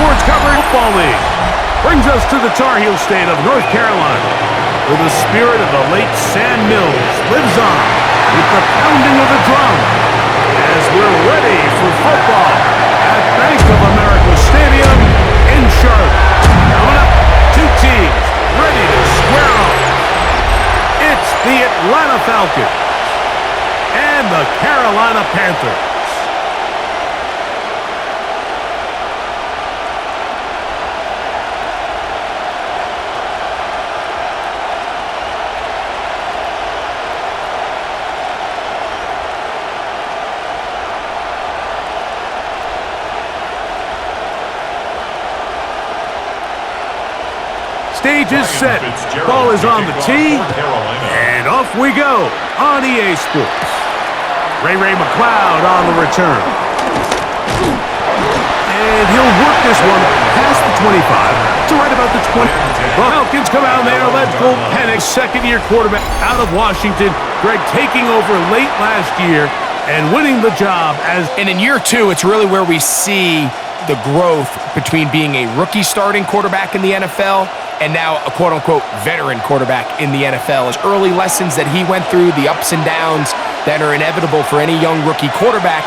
towards coverage. Football League brings us to the Tar Heel state of North Carolina, where the spirit of the late Sam Mills lives on with the pounding of the drum as we're ready for football at Bank of America Stadium in Charlotte. Coming up, two teams ready to square off. It's the Atlanta Falcons and the Carolina Panthers. Stage is set, ball is on the tee, and off we go on EA Sports. Ray McLeod on the return. And he'll work this one past the 25 to right about the 20. The Falcons come out there, let go Penix, second-year quarterback out of Washington. Greg taking over late last year and winning the job as... And in year two, it's really where we see the growth between being a rookie starting quarterback in the NFL and now a quote-unquote veteran quarterback in the NFL. His early lessons that he went through, the ups and downs that are inevitable for any young rookie quarterback,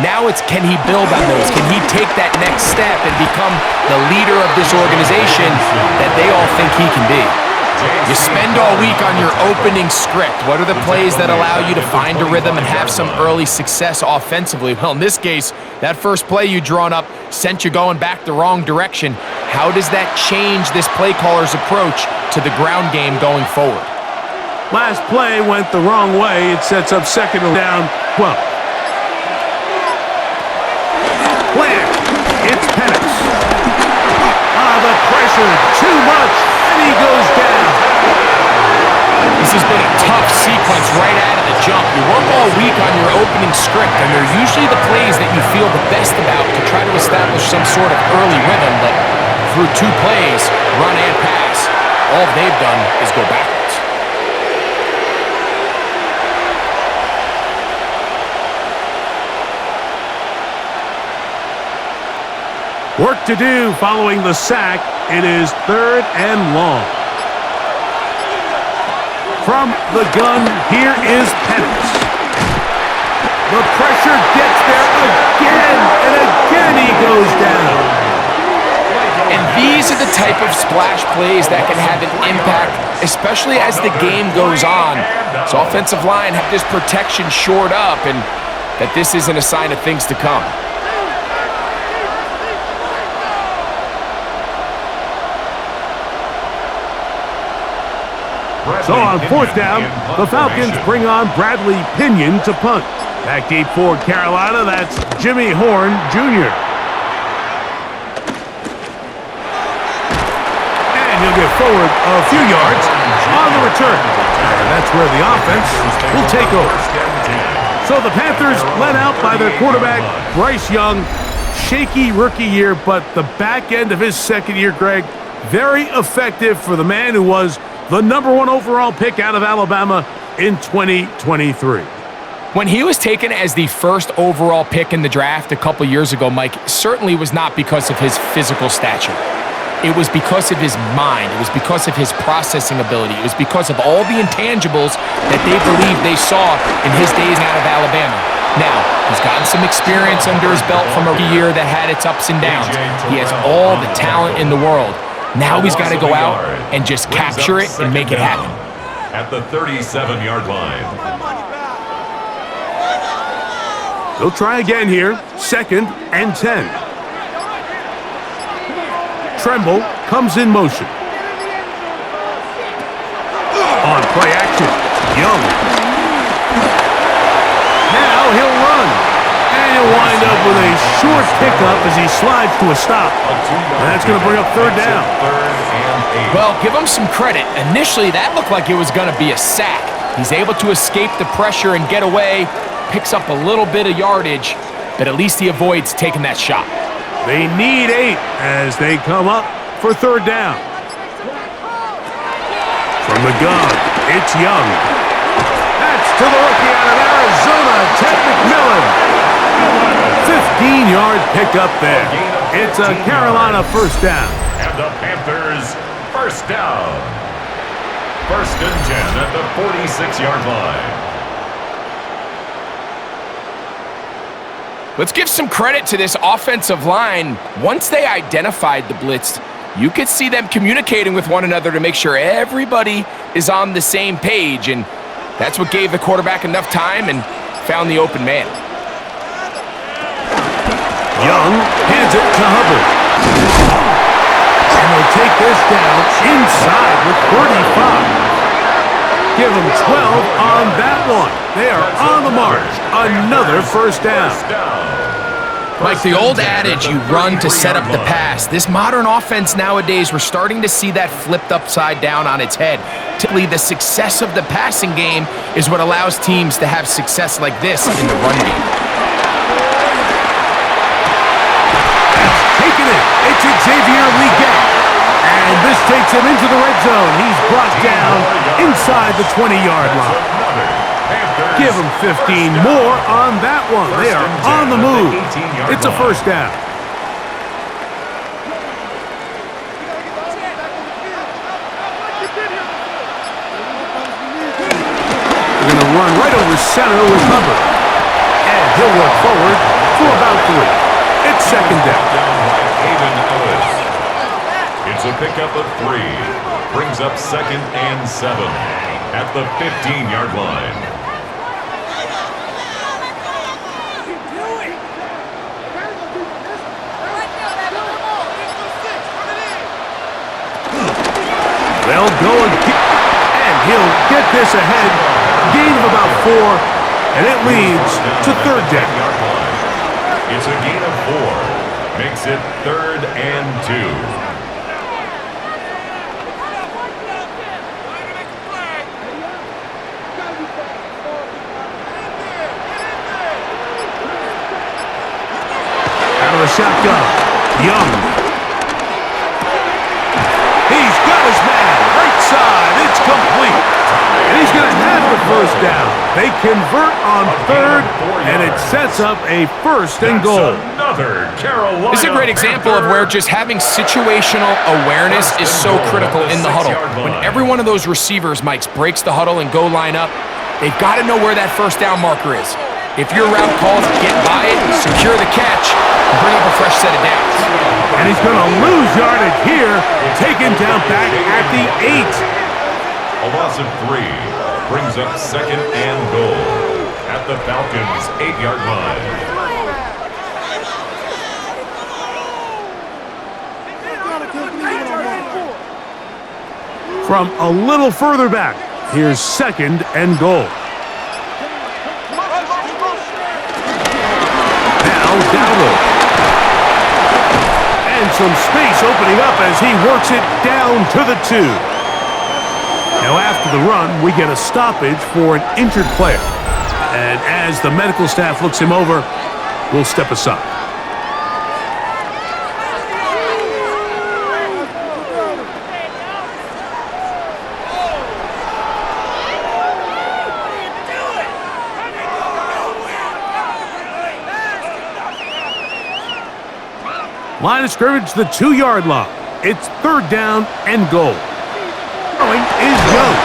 now it's can he build on those? Can he take that next step and become the leader of this organization that they all think he can be? You spend all week on your opening script. What are the plays that allow you to find a rhythm and have some early success offensively? Well, in this case, that first play you drawn up sent you going back the wrong direction. How does that change this play caller's approach to the ground game going forward? Last play went the wrong way. It sets up second and down 12. Flag. It's Penix. The pressure, too much, and he goes down. This has been a tough sequence right out of the jump. You work all week on your opening script, and they're usually the plays that you feel the best about to try to establish some sort of early rhythm, but through two plays, run and pass, all they've done is go backwards. Work to do following the sack. It is third and long. From the gun, here is Penix. The pressure gets there again, and again he goes down. And these are the type of splash plays that can have an impact, especially as the game goes on. So offensive line have this protection shored up, and that this isn't a sign of things to come. So on fourth down, the Falcons bring on Bradley Pinion to punt. Back deep for Carolina, that's Jimmy Horn Jr. And he'll get forward a few yards on the return. And that's where the offense will take over. So the Panthers led out by their quarterback, Bryce Young. Shaky rookie year, but the back end of his second year, Greg, very effective for the man who was the #1 overall pick out of Alabama in 2023. When he was taken as the first overall pick in the draft a couple years ago, Mike, certainly was not because of his physical stature. It was because of his mind. It was because of his processing ability. It was because of all the intangibles that they believed they saw in his days out of Alabama. Now, he's gotten some experience under his belt from a year that had its ups and downs. He has all the talent in the world. Now he's got to go out and just capture it and make it happen. At the 37-yard line. They'll try again here. 2nd and 10. Tremble comes in motion. On play action, Young. Now he'll run. And he'll wind up with a short pickup as he slides to a stop. And that's going to bring up third down. Well, give him some credit. Initially, that looked like it was going to be a sack. He's able to escape the pressure and get away, picks up a little bit of yardage, but at least he avoids taking that shot. They need 8 as they come up for third down. From the gun, it's Young. That's to the rookie out of Arizona, Ted McMillan. 15-yard pickup there. It's a Carolina first down. And the Panthers first down. First and 10 at the 46-yard line. Let's give some credit to this offensive line. Once they identified the blitz, you could see them communicating with one another to make sure everybody is on the same page, and that's what gave the quarterback enough time and found the open man. Young hands it to Hubbard. And they'll take this down inside with 35. Give them 12 on that one. They are on the march. Another first down. Like the old adage, you run to set up the pass. This modern offense nowadays, we're starting to see that flipped upside down on its head. Typically, the success of the passing game is what allows teams to have success like this in the run game. Taking it. It's Xavier Leggett. And this takes him into the red zone. He's brought down inside the 20-yard line. Give him 15 more on that one. They are on the move. It's a first down. We're going to run right over center with Hubbard. And he'll work forward for about 3. It's second down. It's a pickup of 3. Brings up second and 7 at the 15-yard line. They'll go again, and he'll get this ahead. Gain of about 4, and it leads to third down. It's a gain of 4. Makes it 3rd and 2. Out of the shotgun, Young. He's got his man, right side, it's complete. And he's going to have the first down. They convert on 3rd, and it sets up a first and goal. Another Carolina. This is a great example of where just having situational awareness is so critical in the huddle. When every one of those receivers, Mike, breaks the huddle and go line up, they've got to know where that first down marker is. If your route calls, get by it, secure the catch, and bring up a fresh set of downs. And he's going to lose yardage here, taken down back at the 8. A loss of 3 brings up second and goal at the Falcons' 8-yard line. From a little further back, here's second and goal. Now Dowdle. And some space opening up as he works it down to the 2. Now after the run, we get a stoppage for an injured player. And as the medical staff looks him over, we'll step aside. Line of scrimmage, the 2-yard line. It's third down and goal. Throwing is Young.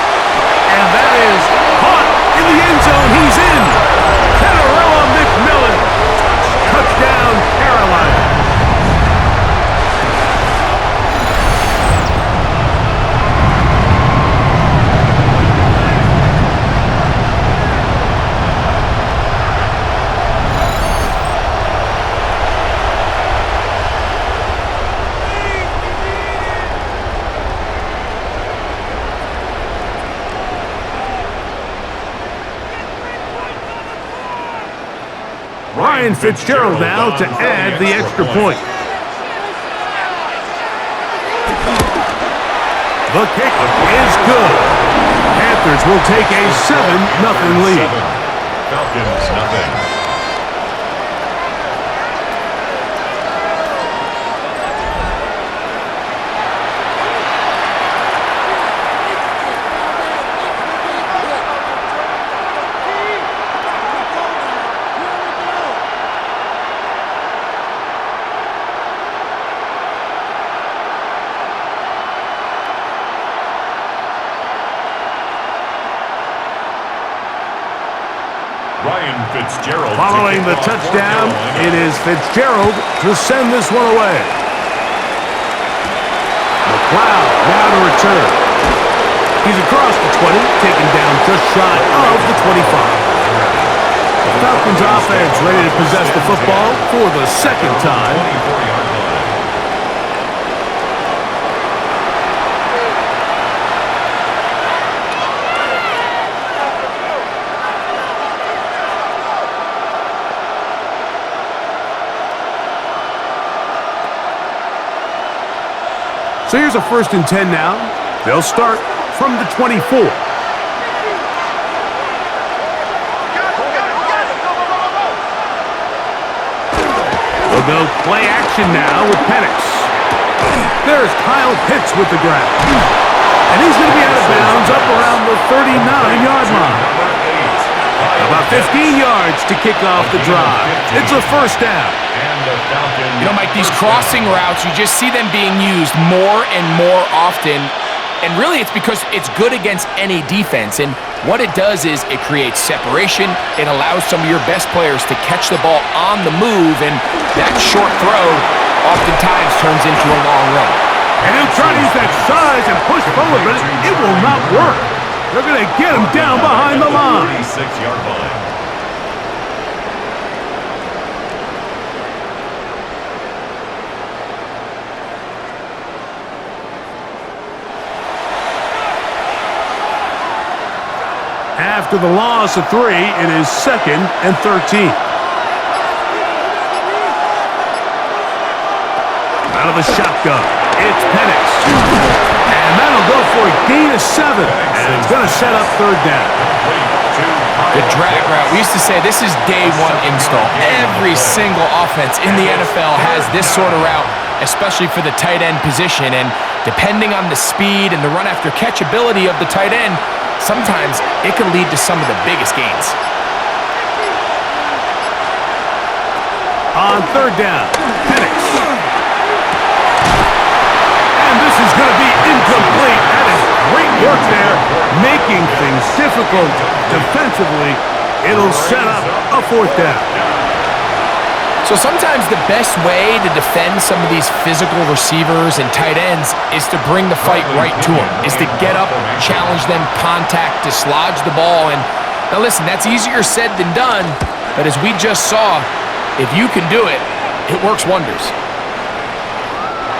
And that is caught in the end zone. He's in. Kenarella McMillan. Touchdown, Carolina. Ryan Fitzgerald now to add the extra point. The kick is good. Panthers will take a 7-0 lead. Falcons nothing. Ryan Fitzgerald. Following the touchdown, it is Fitzgerald to send this one away. McLeod now to return. He's across the 20, taken down just shy of the 25. The Falcons offense ready to possess the football for the second time. So here's a 1st and 10 now. They'll start from the 24. They'll go play action now with Penix. There's Kyle Pitts with the grab. And he's going to be out of bounds up around the 39-yard line. About 15 yards to kick off the drive. It's a 1st down. You know, Mike, these crossing routes, you just see them being used more and more often. And really, it's because it's good against any defense. And what it does is it creates separation. It allows some of your best players to catch the ball on the move. And that short throw oftentimes turns into a long run. And he'll try to use that size and push forward, but it will not work. They're going to get him down behind the line. 36-yard line. After the loss of 3, it is 2nd and 13. Out of the shotgun, it's Penix. And that'll go for a gain of 7. And it's going to set up 3rd down. The drag route, we used to say this is day 1 install. Every single offense in the NFL has this sort of route, especially for the tight end position. And depending on the speed and the run after catch ability of the tight end, sometimes it can lead to some of the biggest gains. On 3rd down, Penix. And this is going to be incomplete. That is great work there, making things difficult defensively. It'll set up a 4th down. So sometimes the best way to defend some of these physical receivers and tight ends is to bring the fight right to them, is to get up, challenge them, contact, dislodge the ball. And now listen, that's easier said than done, but as we just saw, if you can do it, it works wonders.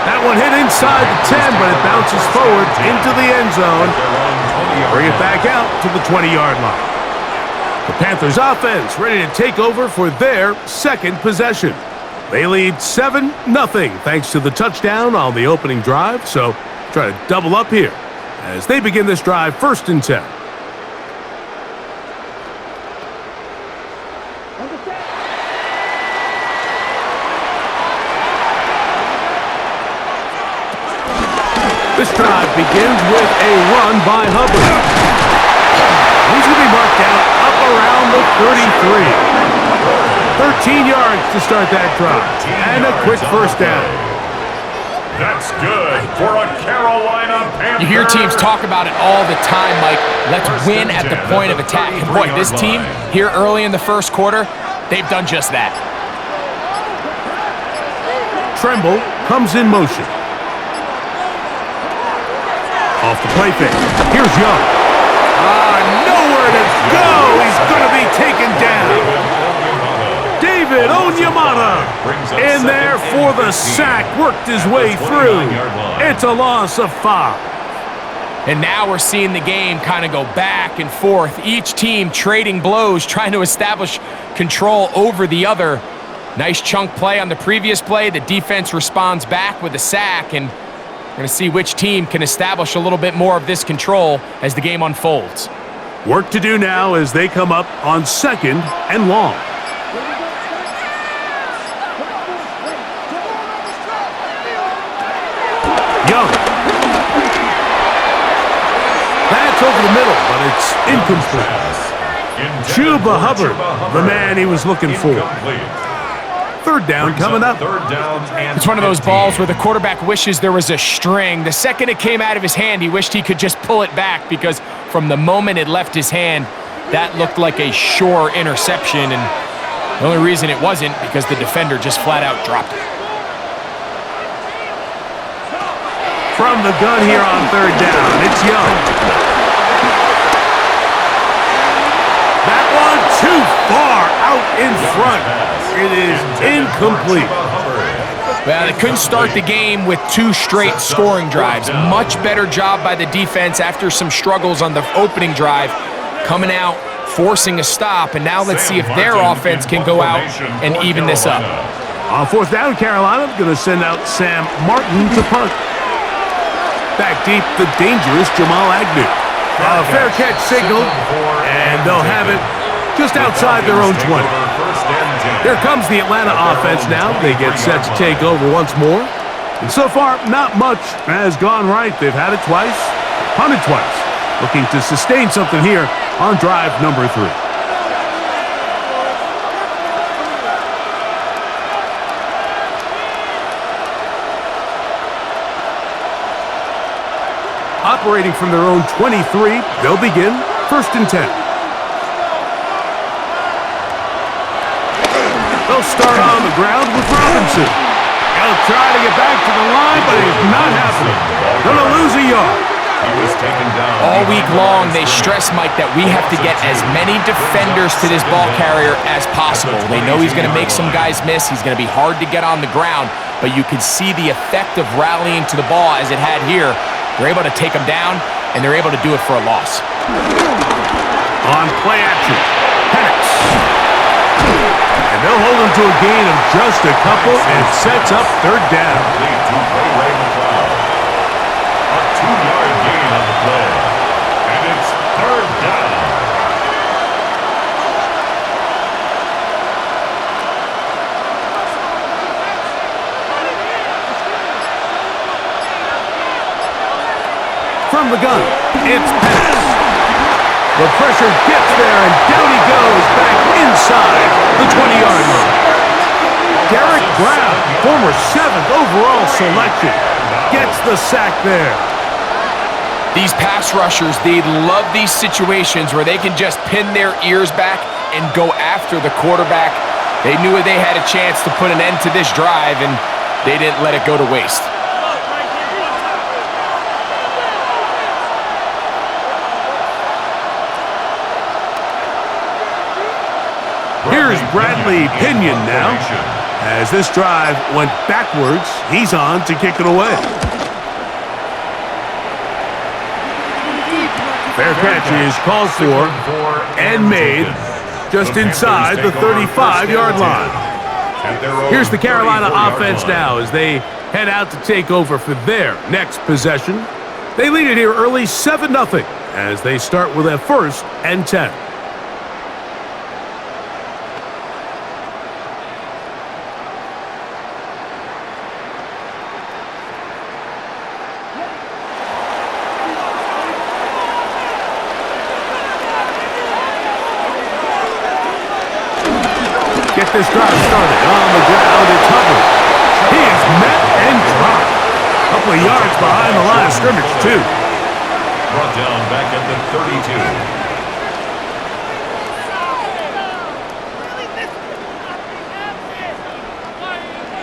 That one hit inside the 10, but it bounces forward into the end zone. Bring it back out to the 20-yard line. The Panthers offense ready to take over for their 2nd possession. They lead 7-0 thanks to the touchdown on the opening drive, so try to double up here as they begin this drive 1st and 10. This drive begins with a run by Hubbard. He's going to be marked out up around the 33. 13 yards to start that drive. And a quick 1st down. That's good for a Carolina Panther. You hear teams talk about it all the time, Mike. Let's win at the point of attack. And boy, this team here early in the 1st quarter, they've done just that. Tremble comes in motion. Off the play fake. Here's Young. Nowhere to go. He's going to be taken down. David Onyemata in there for the sack. Worked his way through. It's a loss of 5. And now we're seeing the game kind of go back and forth. Each team trading blows, trying to establish control over the other. Nice chunk play on the previous play. The defense responds back with a sack, and we're going to see which team can establish a little bit more of this control as the game unfolds. Work to do now as they come up on 2nd and long. Young. That's over the middle, but it's incomplete. Chuba Hubbard, the man he was looking for. 3rd down coming up. It's one of those balls where the quarterback wishes there was a string. The second it came out of his hand, he wished he could just pull it back because from the moment it left his hand, that looked like a sure interception, and the only reason it wasn't because the defender just flat out dropped it. From the gun here on third down, it's Young. That one too far out in front. It is incomplete. Well, they couldn't start the game with 2 straight scoring drives. Much better job by the defense after some struggles on the opening drive, coming out, forcing a stop, and now let's see if their offense can go out and even this up. On fourth down, Carolina going to send out Sam Martin to punt. Back deep, the dangerous Jamal Agnew. A fair catch signal, and they'll have it just outside their own 20. Here comes the Atlanta offense now. They get set to take over once more. And so far, not much has gone right. They've had it twice, punted twice. Looking to sustain something here on drive number 3. Operating from their own 23, they'll begin first and 10. They'll start on the ground with Robinson. He'll try to get back to the line, but it's not happening. Gonna lose a yard. He was taken down. All week long, they stress, Mike, that we have to get as many defenders to this ball carrier as possible. They know he's going to make some guys miss. He's going to be hard to get on the ground, but you can see the effect of rallying to the ball as it had here. They're able to take him down, and they're able to do it for a loss. On play action, Penix. And they'll hold him to a gain of just a couple and sets up third down. A 2-yard gain on the play. And it's third down. From the gun, it's Penix. The pressure gets there, and down he goes back inside the 20-yard line. Derek Brown, former 7th overall selection, gets the sack there. These pass rushers, they love these situations where they can just pin their ears back and go after the quarterback. They knew they had a chance to put an end to this drive, and they didn't let it go to waste. Here's Bradley Pinion now. As this drive went backwards, he's on to kick it away. Fair catch is called for and made just inside the 35-yard line. Here's the Carolina offense now as they head out to take over for their next possession. They lead it here early 7-0 as they start with a first and 10. Get this drive started on the ground. It's Hubbard. He is met and dropped. A couple of yards behind the line of scrimmage, too. Brought down back at the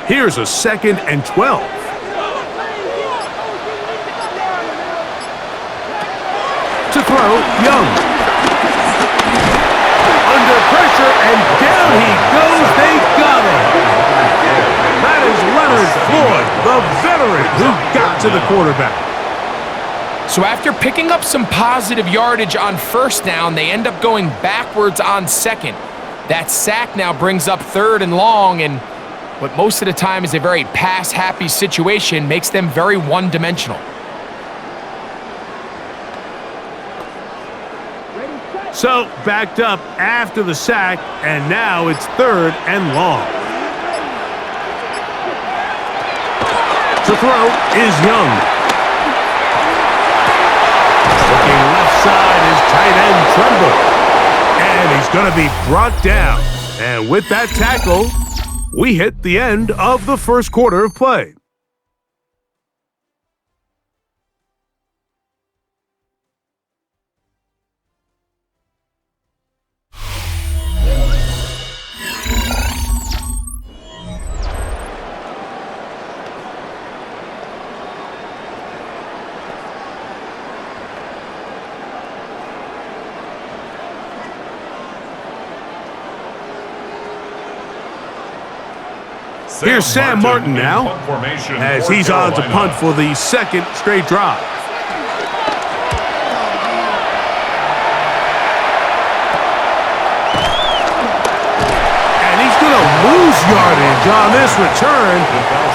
32. Here's a 2nd and 12. To throw, Young. Under pressure, and down he goes. They got him. That is Leonard Floyd, the veteran who got to the quarterback. So after picking up some positive yardage on first down, they end up going backwards on second. That sack now brings up 3rd and long, and what most of the time is a very pass-happy situation makes them very one-dimensional. So, backed up after the sack, and now it's 3rd and long. To throw is Young. Looking left side is tight end Tremble. And he's going to be brought down. And with that tackle, we hit the end of the first quarter of play. Here's Sam Martin in now, punt formation as for he's on to Carolina. punt for the second straight drive. And he's going to lose yardage on this return.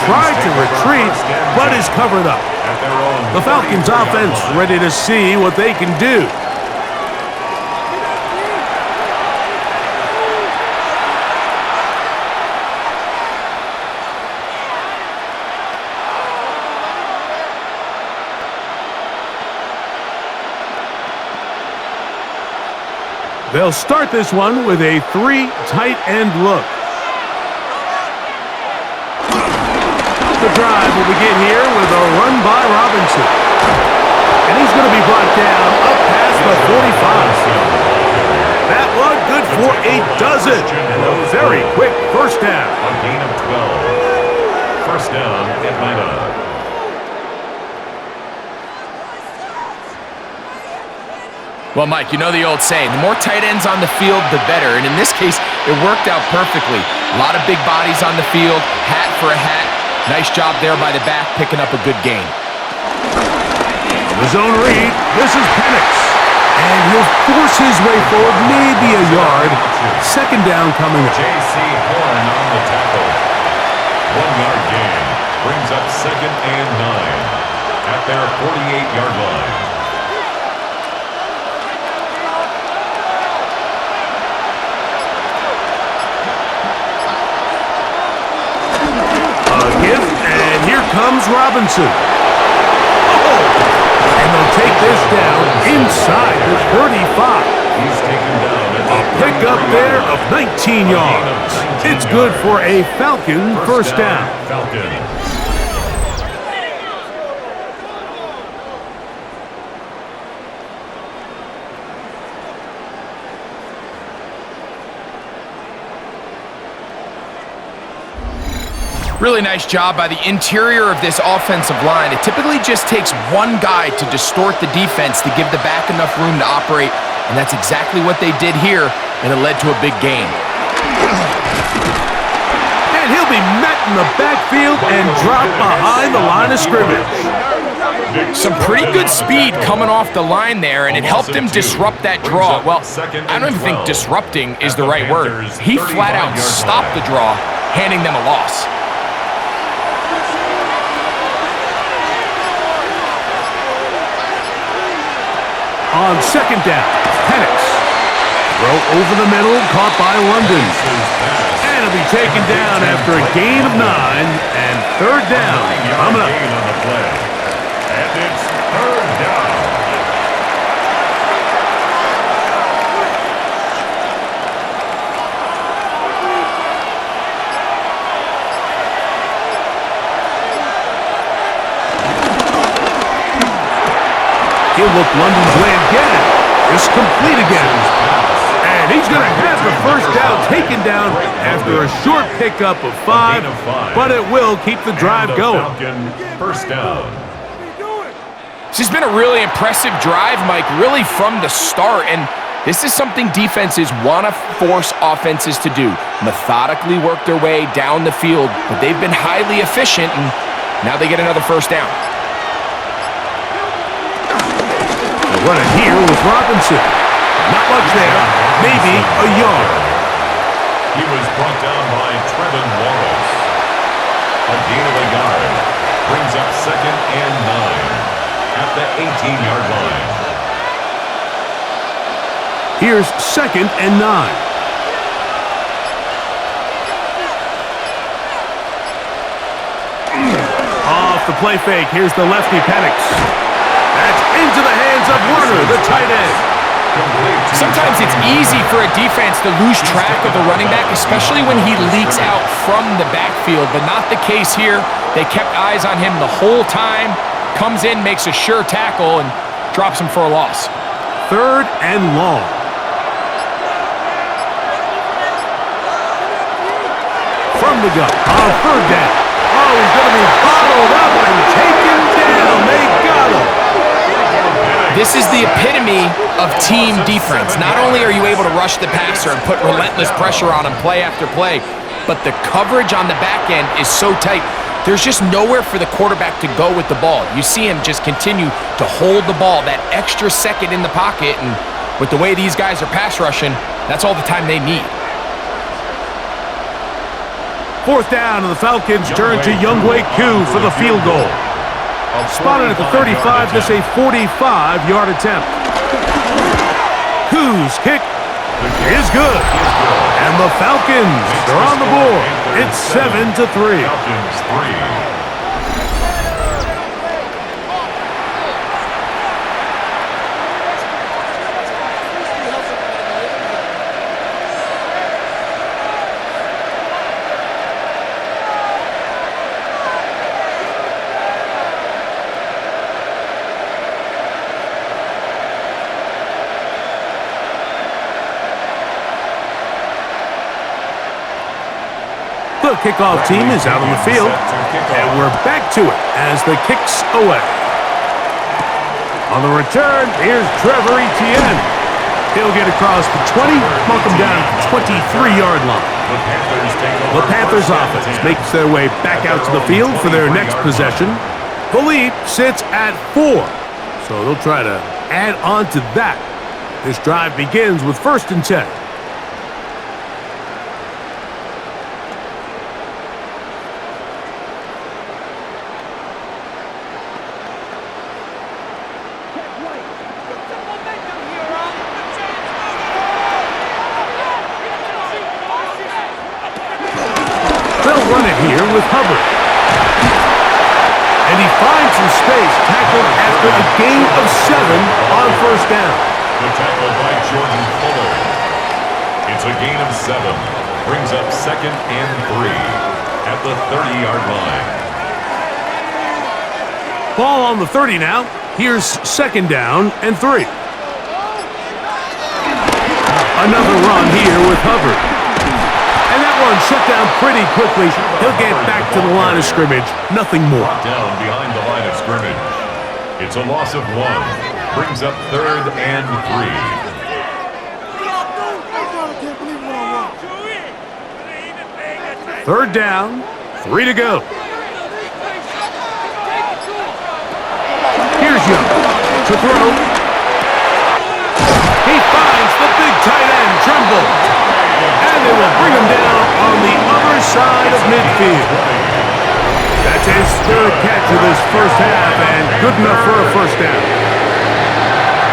Tried to retreat, but is covered up. At their own The Falcons 33-yard offense line. ready to see what they can do. They'll start this one with a 3 tight end look. The drive will begin here with a run by Robinson. And he's going to be brought down up past the 45. That one good for a dozen. And a very quick first down. A gain of 12. First down, Atlanta. Well, Mike, you know the old saying, the more tight ends on the field, the better. And in this case, it worked out perfectly. A lot of big bodies on the field, hat for a hat. Nice job there by the back, picking up a good gain. The zone read, this is Penix. And he'll force his way forward, maybe a yard. Second down coming up. J.C. Horn on the tackle. 1-yard gain. Brings up second and 9 at their 48-yard line. And here comes Robinson. Oh! And they'll take this down inside the 35. He's taken down at A pickup there of 19 yards. It's good for a Falcon first down. Falcons. Really nice job by the interior of this offensive line. It typically just takes one guy to distort the defense to give the back enough room to operate, and that's exactly what they did here, and it led to a big gain. And he'll be met in the backfield and dropped behind the line of scrimmage. Some pretty good speed coming off the line there, and it helped him disrupt that draw. Well, I don't even think disrupting is the right word. He flat out stopped the draw, handing them a loss. On second down, Penix. Throw over the middle, caught by London. And it'll be taken down after a gain of 9, and third down coming up. Gain on the play. And it's third down. He'll look London's way again. It's complete again. And he's going to have the first down taken down after a short pickup of 5, but it will keep the drive going. Falcon first down. This has been a really impressive drive, Mike, really from the start, and this is something defenses want to force offenses to do. Methodically work their way down the field, but they've been highly efficient, and now they get another first down. Running here with Robinson. Not much there. Maybe a yard. He was brought down by Trevin Wallace. A gain of a yard. Brings up second and 9 at the 18-yard line. Here's second and 9. Off the play fake. Here's the lefty Penix. That's into the hands of Werner, the tight end. Sometimes it's easy for a defense to lose track of the running back, especially when he leaks out from the backfield, but not the case here. They kept eyes on him the whole time, comes in, makes a sure tackle, and drops him for a loss. Third and long. From the gun on third down. Oh, he's going to be bottled up and taken down. They got him. This is the epitome of team defense. Not only are you able to rush the passer and put relentless pressure on him play after play, but the coverage on the back end is so tight. There's just nowhere for the quarterback to go with the ball. You see him just continue to hold the ball that extra second in the pocket, and with the way these guys are pass rushing, that's all the time they need. Fourth down, and the Falcons turn to Younghoe Koo for the field goal. Spotted at the 35, this a 45-yard attempt. Koo's kick is good. And the Falcons are on the board. It's 7-3. Falcons 3. The kickoff team is out on the field, and we're back to it as the kick's away. On the return, here's Trevor Etienne. He'll get across the 20, mark him down at the 23-yard line. The Panthers offense makes their way back out to the field for their next possession. The lead sits at 4, so they'll try to add on to that. This drive begins with 1st and 10. Run it here with Hubbard. And he finds some space, tackled after a gain of 7 on 1st down. The tackle by Jordan Fuller. It's a gain of 7. Brings up 2nd and 3 at the 30-yard line. Ball on the 30 now. Here's 2nd down and 3. Another run here with Hubbard. And that one shut down pretty quickly. He'll get back to the line of scrimmage. Nothing more. Down behind the line of scrimmage. It's a loss of 1. Brings up 3rd and 3. 3rd down, 3 to go. Here's Young to throw. He finds the big tight end, Tremble. And they will bring him down on the other side of midfield. That's his 3rd catch of this 1st half, and good enough for a 1st down.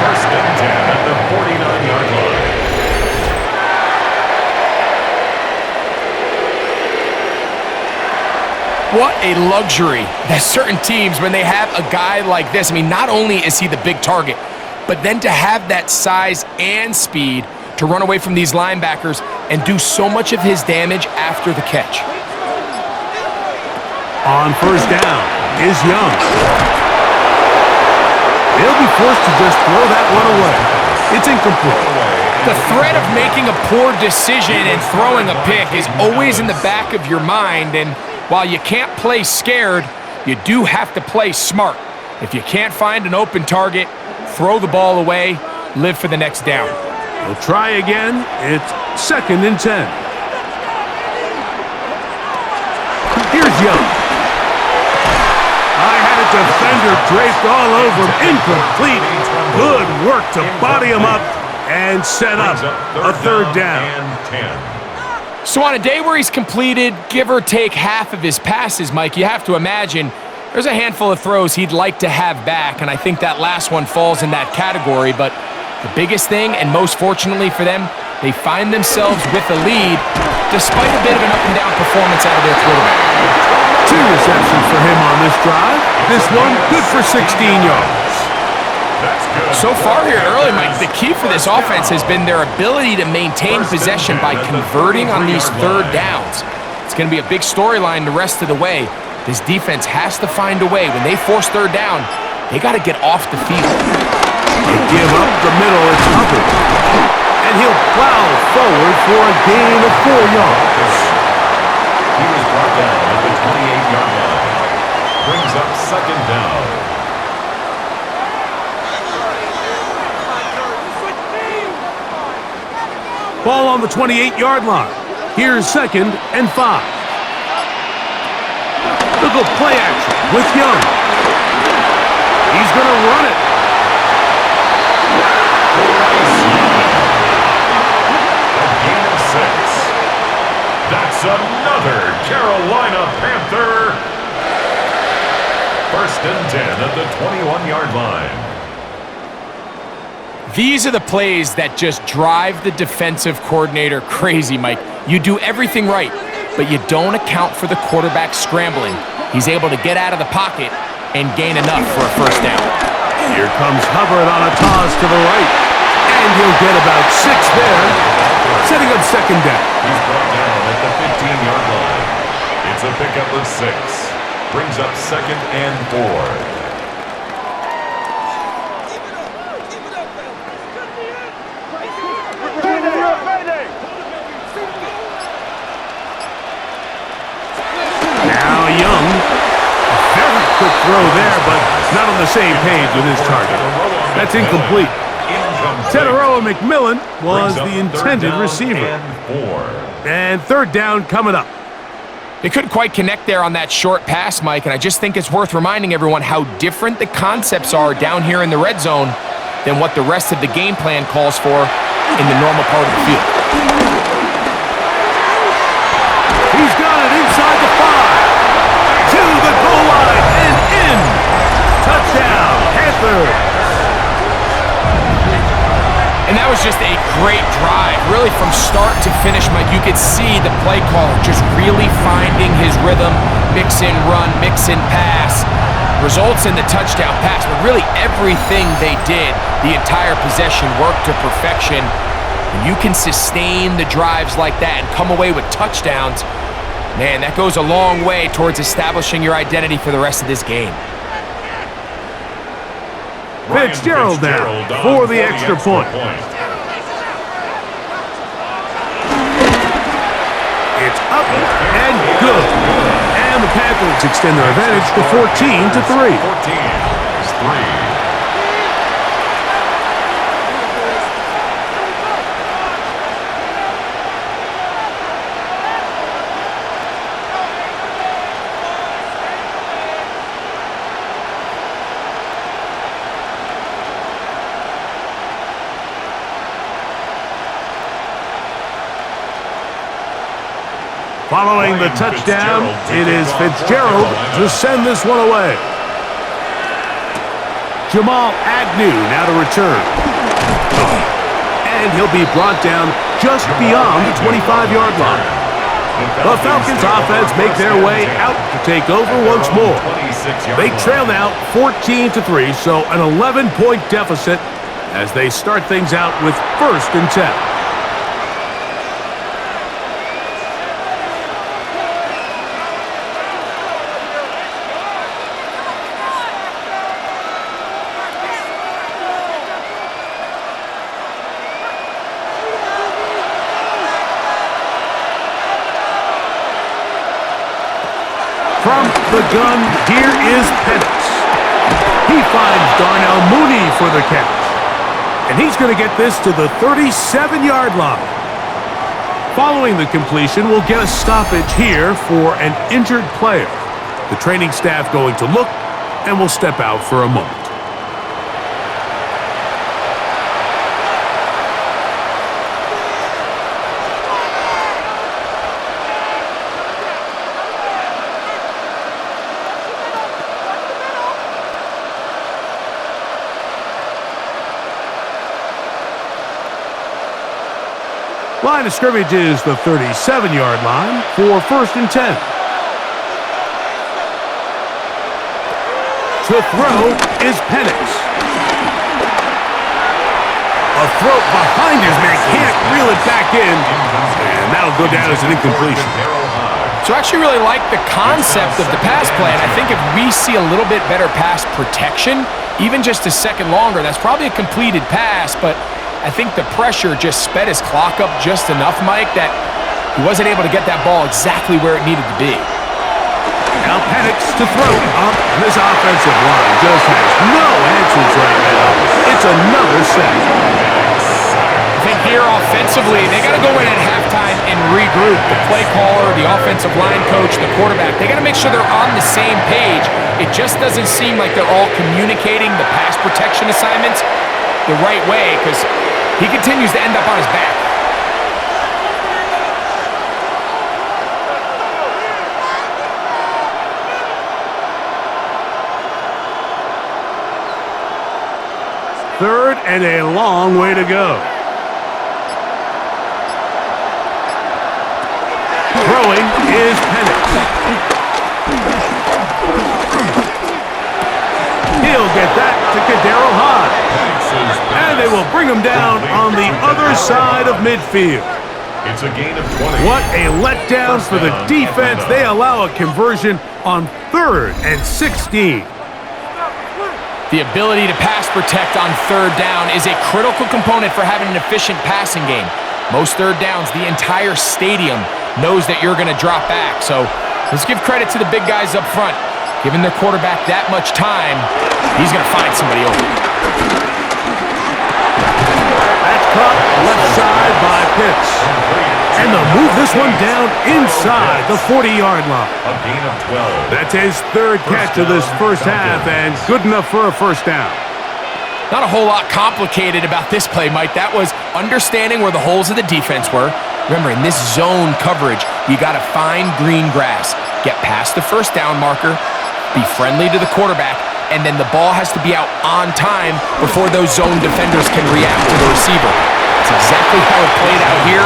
1st and 10 at the 49-yard line. What a luxury that certain teams, when they have a guy like this, I mean, not only is he the big target, but then to have that size and speed to run away from these linebackers and do so much of his damage after the catch. On 1st down is Young. He'll be forced to just throw that one away. It's incomplete. The threat of making a poor decision and throwing a pick is always in the back of your mind, and while you can't play scared, you do have to play smart. If you can't find an open target, throw the ball away, live for the next down. We'll try again. It's 2nd and 10. Here's Young. I had a defender draped all over him. Incomplete. Good work to body him up and set up a 3rd down. So on a day where he's completed, give or take half of his passes, Mike, you have to imagine there's a handful of throws he'd like to have back, and I think that last one falls in that category, but the biggest thing, and most fortunately for them, they find themselves with a lead despite a bit of an up-and-down performance out of their quarterback. 2 receptions for him on this drive. This one good for 16 yards. So far here early, Mike, the key for this offense has been their ability to maintain possession by converting on these 3rd downs. It's going to be a big storyline the rest of the way. This defense has to find a way. When they force 3rd down, they got to get off the field. They give up the middle, it's Hubbard. And he'll plow forward for a gain of 4 yards. He was brought down at the 28-yard line. Brings up 2nd down. Ball on the 28-yard line. Here's 2nd and 5. Look at play action with Young. He's going to run it. A gain of 6. That's another Carolina Panther. 1st and 10 at the 21-yard line. These are the plays that just drive the defensive coordinator crazy, Mike. You do everything right, but you don't account for the quarterback scrambling. He's able to get out of the pocket and gain enough for a 1st down. Here comes Hubbard on a toss to the right. And he'll get about 6 there, setting up 2nd down. He's brought down at the 15-yard line. It's a pickup of 6. Brings up 2nd and 4. Now Young. A very quick throw there, but not on the same page with his target. That's incomplete. Teteroa McMillan was the intended receiver. And 3rd down coming up. They couldn't quite connect there on that short pass, Mike, and I just think it's worth reminding everyone how different the concepts are down here in the red zone than what the rest of the game plan calls for in the normal part of the field. He's got it inside the 5. To the goal line and in. Touchdown, Panthers. And that was just a great drive, really from start to finish, Mike. You could see the play caller just really finding his rhythm, mix in run, mix in pass. Results in the touchdown pass, but really everything they did, the entire possession worked to perfection. When you can sustain the drives like that and come away with touchdowns, man, that goes a long way towards establishing your identity for the rest of this game. Fitzgerald now for the extra point. It's up and good. And the Panthers extend their advantage to 14-3. 14-3. Following the touchdown, it is Fitzgerald to send this one away. Jamal Agnew now to return. And he'll be brought down just beyond the 25-yard line. The Falcons offense make their way out to take over once more. They trail now 14-3, so an 11-point deficit as they start things out with 1st and 10. From the gun, here is Penix. He finds Darnell Mooney for the catch. And he's going to get this to the 37-yard line. Following the completion, we'll get a stoppage here for an injured player. The training staff going to look, and will step out for a moment. Line of scrimmage is the 37-yard line for 1st and 10. To throw is Penix. A throw behind his man, can't reel it back in, and that'll go down as an incompletion. So I actually really like the concept of the pass play, and I think if we see a little bit better pass protection, even just a second longer, that's probably a completed pass, but I think the pressure just sped his clock up just enough, Mike, that he wasn't able to get that ball exactly where it needed to be. Now Penix to throw up. This offensive line just has no answers right now. It's another sack. I think here offensively, they got to go in at halftime and and regroup. The play caller, the offensive line coach, the quarterback, they got to make sure they're on the same page. It just doesn't seem like they're all communicating the pass protection assignments the right way because he continues to end up on his back. Third and a long way to go. Throwing is Penix. He'll get that to Kadero High. And they will bring him down on the other side of midfield. It's a gain of 20. What a letdown for the defense. They allow a conversion on 3rd and 16. The ability to pass protect on 3rd down is a critical component for having an efficient passing game. Most 3rd downs, the entire stadium knows that you're going to drop back. So let's give credit to the big guys up front. Giving their quarterback that much time, he's going to find somebody open. That's caught left side by Pitts. And they'll move this one down inside the 40-yard line. A gain of 12. That's his 3rd catch of this first half, and good enough for a first down. Not a whole lot complicated about this play, Mike. That was understanding where the holes of the defense were. Remember, in this zone coverage, you got to find green grass, get past the first down marker, be friendly to the quarterback, and then the ball has to be out on time before those zone defenders can react to the receiver. That's exactly how it played out here.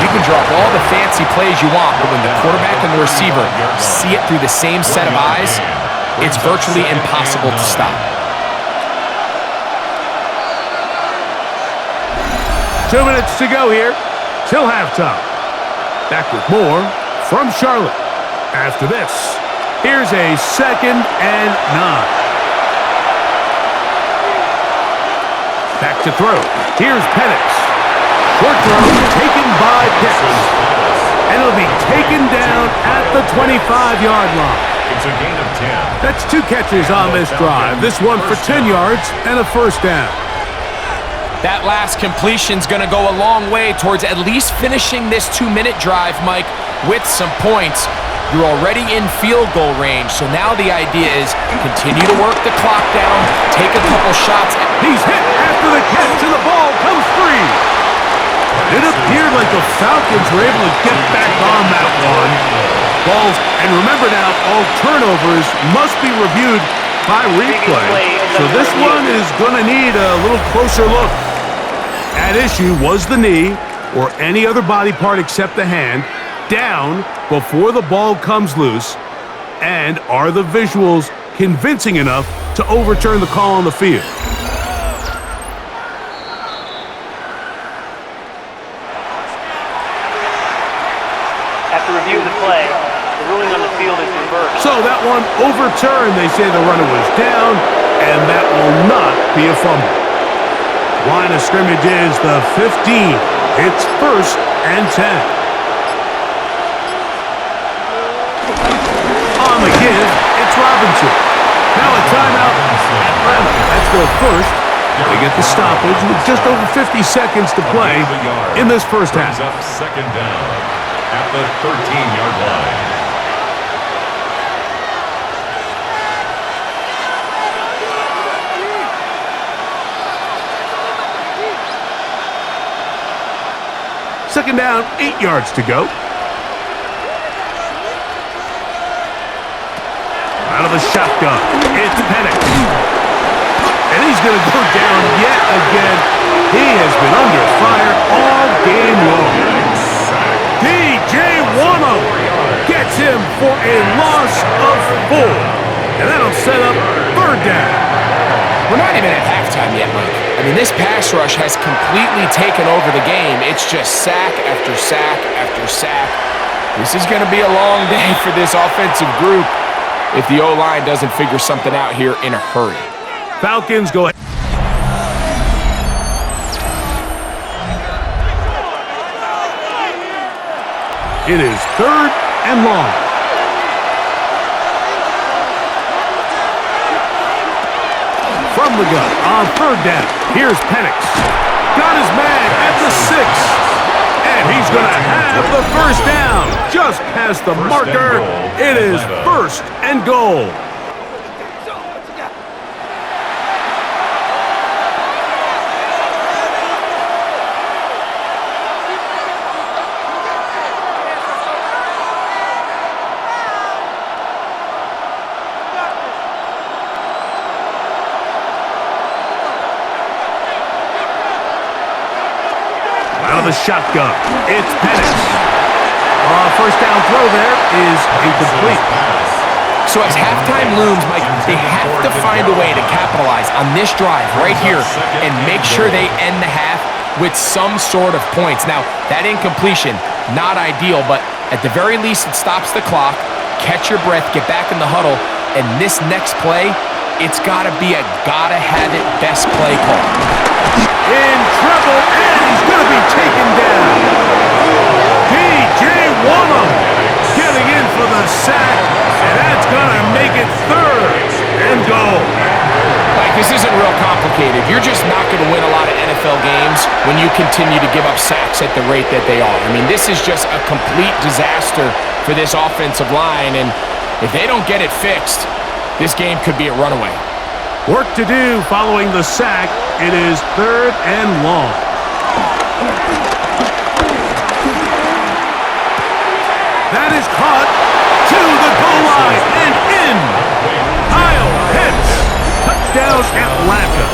You can drop all the fancy plays you want, but when the quarterback and the receiver see it through the same set of eyes, it's virtually impossible to stop. 2 minutes to go here till halftime. Back with more from Charlotte. After this, here's a 2nd and 9. Back to throw. Here's Penix. Short throw taken by Pitts. And it'll be taken down at the 25-yard line. It's a gain of 10. That's 2 catches on this drive. This one for 10 yards and a first down. That last completion's going to go a long way towards at least finishing this 2-minute drive, Mike, with some points. You're already in field goal range, so now the idea is continue to work the clock down, take a couple shots. He's hit after the catch, and the ball comes free. It appeared like the Falcons were able to get back on that one. Balls, and remember now, all turnovers must be reviewed by replay. So this one is going to need a little closer look. At issue was the knee, or any other body part except the hand, down before the ball comes loose, and are the visuals convincing enough to overturn the call on the field? After reviewing the play, the ruling on the field is reversed. So that one overturned. They say the runner was down, and that will not be a fumble. Line of scrimmage is the 15. It's 1st and 10. On the give, it's Robinson. Now a timeout. Atlanta. That's their first. They get the stoppage with just over 50 seconds to play in this first half. Up 2nd down at the 13-yard line. Second down, 8 yards to go. Out of the shotgun, it's Penix. And he's going to go down yet again. He has been under fire all game long. DJ Wano gets him for a loss of 4. And that'll set up 3rd down. We're not even at halftime yet, Mike. I mean, this pass rush has completely taken over the game. It's just sack after sack after sack. This is going to be a long day for this offensive group if the O-line doesn't figure something out here in a hurry. Falcons go ahead. It is 3rd and long. From the gun on 3rd down. Here's Penix. Got his man at the 6. And he's going to have the past the marker. It is first and goal. Out of the shotgun, it's Penix. First down throw there is incomplete. So as halftime looms, Mike, they have to find a way to capitalize on this drive right here and make sure they end the half with some sort of points. Now, that incompletion, not ideal, but at the very least, it stops the clock. Catch your breath, get back in the huddle, and this next play, it's got to be a gotta-have-it best play call. In trouble, and he's going to be taken down. P.J. Wallum getting in for the sack, and that's going to make it third and goal. Like, this isn't real complicated. You're just not going to win a lot of NFL games when you continue to give up sacks at the rate that they are. I mean, this is just a complete disaster for this offensive line, and if they don't get it fixed, this game could be a runaway. Work to do following the sack. It is third and long. That is caught to the goal line and in. Kyle Pitts. Touchdown Atlanta.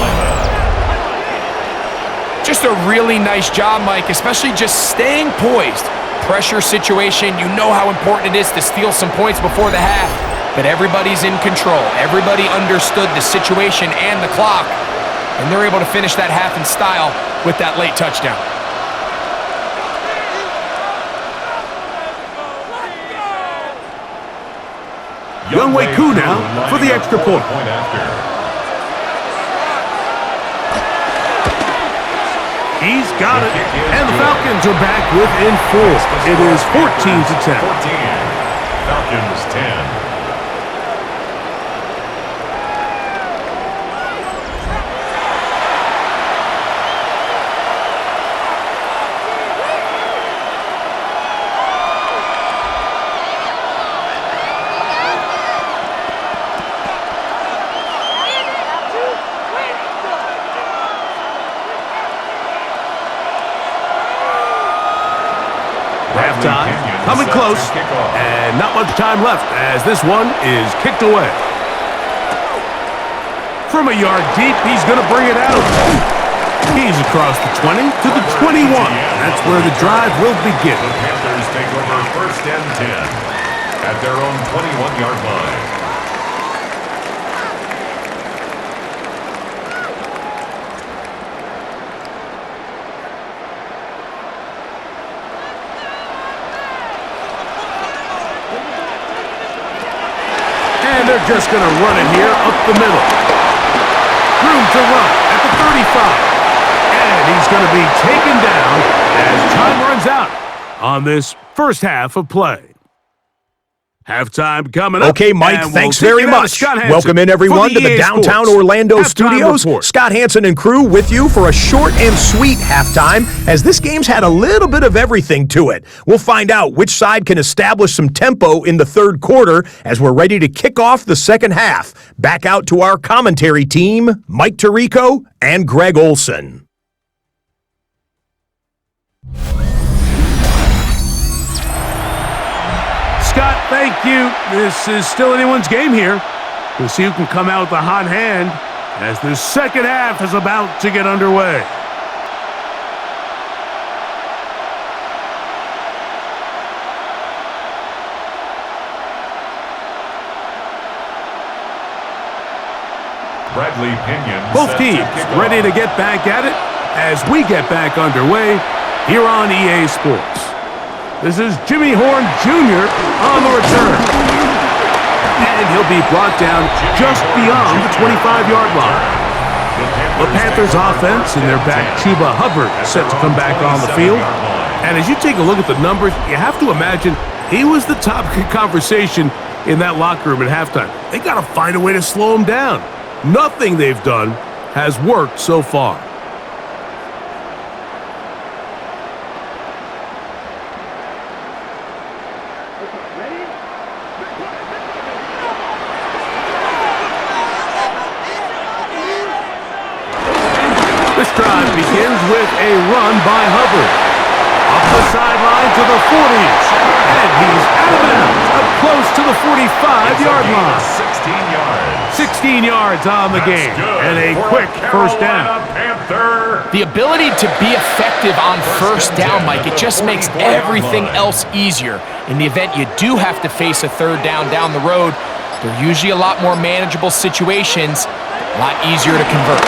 Just a really nice job, Mike, especially just staying poised. Pressure situation, you know how important it is to steal some points before the half. But everybody's in control. Everybody understood the situation and the clock. And they're able to finish that half in style with that late touchdown. Younghoe Koo now for the extra point. He's got it. And the Falcons are back within 4. It is 14-10. Falcons 10. Halftime, coming close, and not much time left as this one is kicked away. From a yard deep, he's going to bring it out. He's across the 20 to the 21. That's where the drive will begin. The Panthers take over first and 10 at their own 21-yard line. And they're just going to run it here up the middle. Room to run at the 35. And he's going to be taken down as time runs out on this first half of play. Halftime coming up. Okay, Mike, thanks very much. Welcome in, everyone, to the downtown Orlando studios. Scott Hansen and crew with you for a short and sweet halftime, as this game's had a little bit of everything to it. We'll find out which side can establish some tempo in the third quarter as we're ready to kick off the second half. Back out to our commentary team, Mike Tirico and Greg Olson. Scott, thank you. This is still anyone's game here. We'll see who can come out with a hot hand as the second half is about to get underway. Bradley Pinion. Both teams ready to get back at it as we get back underway here on EA Sports. This is Jimmy Horn Jr. on the return. And he'll be brought down just beyond the 25-yard line. The Panthers offense and their back Chuba Hubbard set to come back on the field. And as you take a look at the numbers, you have to imagine he was the topic of conversation in that locker room at halftime. They got to find a way to slow him down. Nothing they've done has worked so far. This drive begins with a run by Hubbard. Up the sideline to the 40s. And he's out of bounds, up close to the 45-yard line. 16 yards. 16 yards on the game. And a quick first down. The ability to be effective on first down, Mike, it just makes everything else easier. In the event you do have to face a third down the road, they're usually a lot more manageable situations, a lot easier to convert.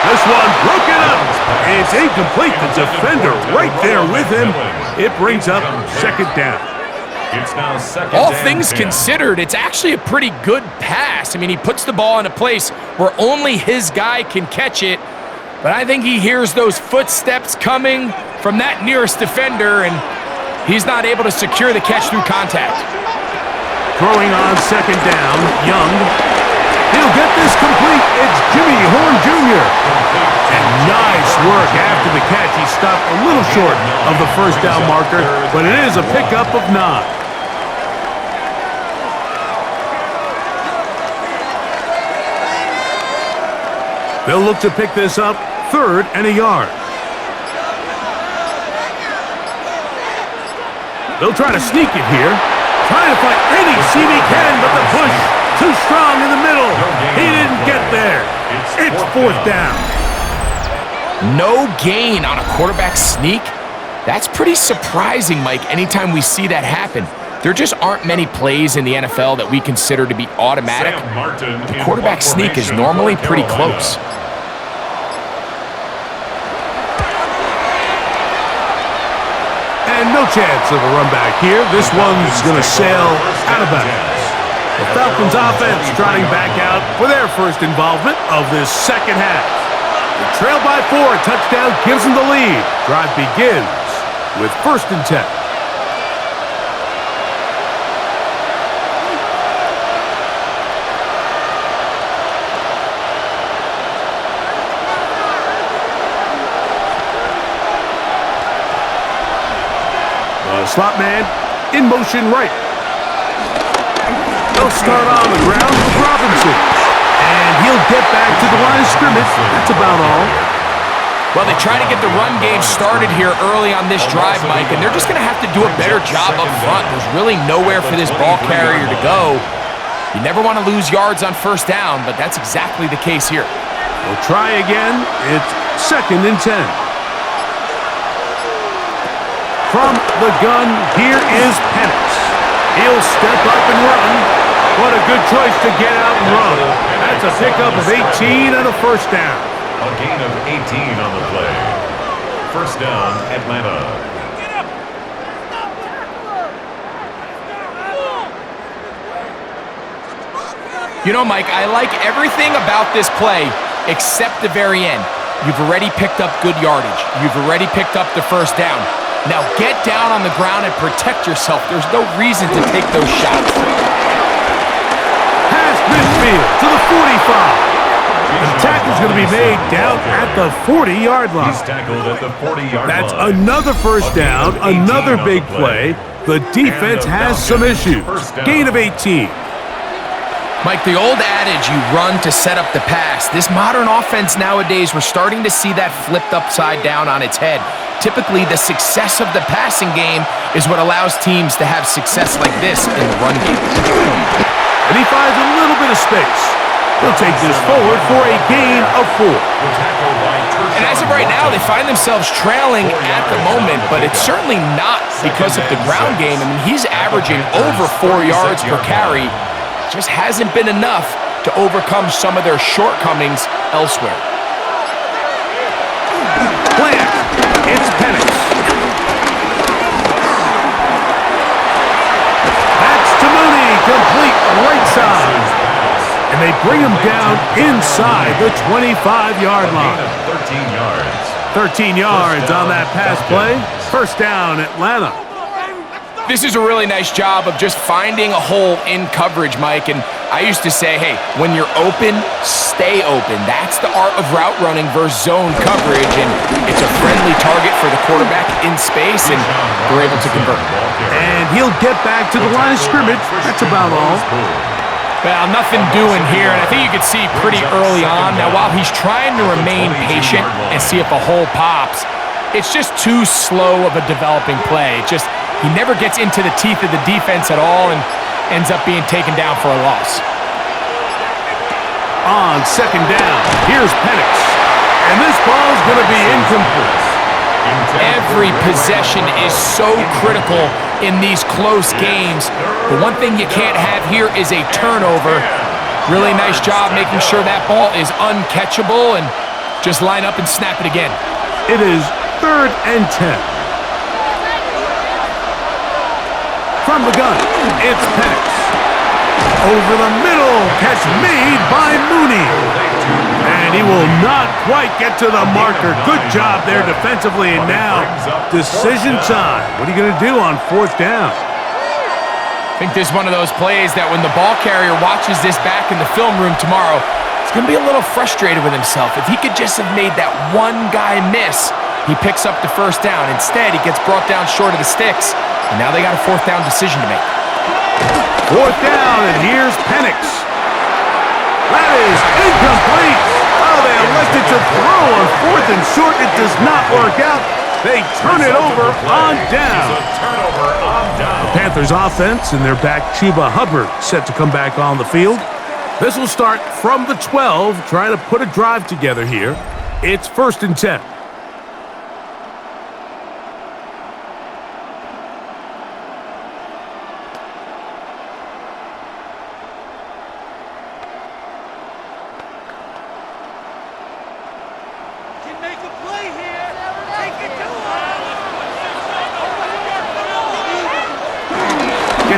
This one broken up. It's incomplete. The defender right there with him. It brings up second down. It's now second All and things 10. considered, it's actually a pretty good pass. I mean, he puts the ball in a place where only his guy can catch it, but I think he hears those footsteps coming from that nearest defender, and he's not able to secure the catch through contact. Throwing on second down, Young. He'll get this complete. It's Jimmy Horn Jr. And nice work after the catch. He stopped a little short of the first down marker, but it is a pickup of 9. They'll look to pick this up, 3rd and a yard. They'll try to sneak it here. Trying to find any seam he can, but the push too strong in the middle. He didn't get there. It's 4th down. No gain on a quarterback sneak? That's pretty surprising, Mike, anytime we see that happen. There just aren't many plays in the NFL that we consider to be automatic. The quarterback sneak is normally pretty close. And no chance of a run back here. This one's going to sail out of bounds. The Falcons offense trotting back out for their first involvement of this second half. The trail by 4, touchdown gives them the lead. Drive begins with 1st and 10. The slot man in motion right. They'll start on the ground with Robinson. And he'll get back to the line of scrimmage. That's about all. Well, they try to get the run game started here early on this drive, Mike, and they're just going to have to do a better job up front. There's really nowhere for this ball carrier to go. You never want to lose yards on first down, but that's exactly the case here. We'll try again. It's 2nd and 10. From the gun, here is Penix. He'll step up and run. What a good choice to get out and run. That's a pickup of 18 and a first down. A gain of 18 on the play. First down, Atlanta. You know, Mike, I like everything about this play except the very end. You've already picked up good yardage. You've already picked up the first down. Now get down on the ground and protect yourself. There's no reason to take those shots. Past midfield to the 45. The tackle's going to be made down at the 40-yard line. He's tackled at the 40-yard line. That's another first down, another big play. The defense has some issues. Gain of 18. Mike, the old adage, you run to set up the pass. This modern offense nowadays, we're starting to see that flipped upside down on its head. Typically, the success of the passing game is what allows teams to have success like this in the run game. And he finds a little bit of space. He'll take this forward for a gain of 4. And as of right now, they find themselves trailing at the moment, but it's certainly not because of the ground game. I mean, he's averaging over 4 yards per carry. Just hasn't been enough to overcome some of their shortcomings elsewhere. Plant. It's Penix. That's to Mooney. Complete right side. And they bring him down inside the 25-yard line. 13 yards. 13 yards on that pass play. First down, Atlanta. This is a really nice job of just finding a hole in coverage, Mike. And I used to say, hey, when you're open, stay open. That's the art of route running versus zone coverage. And it's a friendly target for the quarterback in space, and they're able to convert. And he'll get back to the line of scrimmage. That's about all. Well, nothing doing here, and I think you could see pretty early on. Now, while he's trying to remain patient and see if a hole pops, it's just too slow of a developing play. He never gets into the teeth of the defense at all and ends up being taken down for a loss. On second down, here's Penix. And this ball's going to be incomplete. Every possession is so critical in these close games. The one thing you can't have here is a turnover. Really nice job making sure that ball is uncatchable, and just line up and snap it again. It is 3rd and 10. From the gun, it's Penix. Over the middle, catch made by Mooney. And he will not quite get to the marker. Good job there defensively, and now decision time. What are you going to do on 4th down? I think this is one of those plays that when the ball carrier watches this back in the film room tomorrow, he's going to be a little frustrated with himself. If he could just have made that one guy miss, he picks up the 1st down. Instead, he gets brought down short of the sticks, and now they got a 4th down decision to make. 4th down, and here's Penix. That is incomplete. Oh, they elected to throw on 4th and short. It does not work out. They turn it over on down. The Panthers offense and their back Chuba Hubbard set to come back on the field. This will start from the 12, trying to put a drive together here. It's 1st and 10.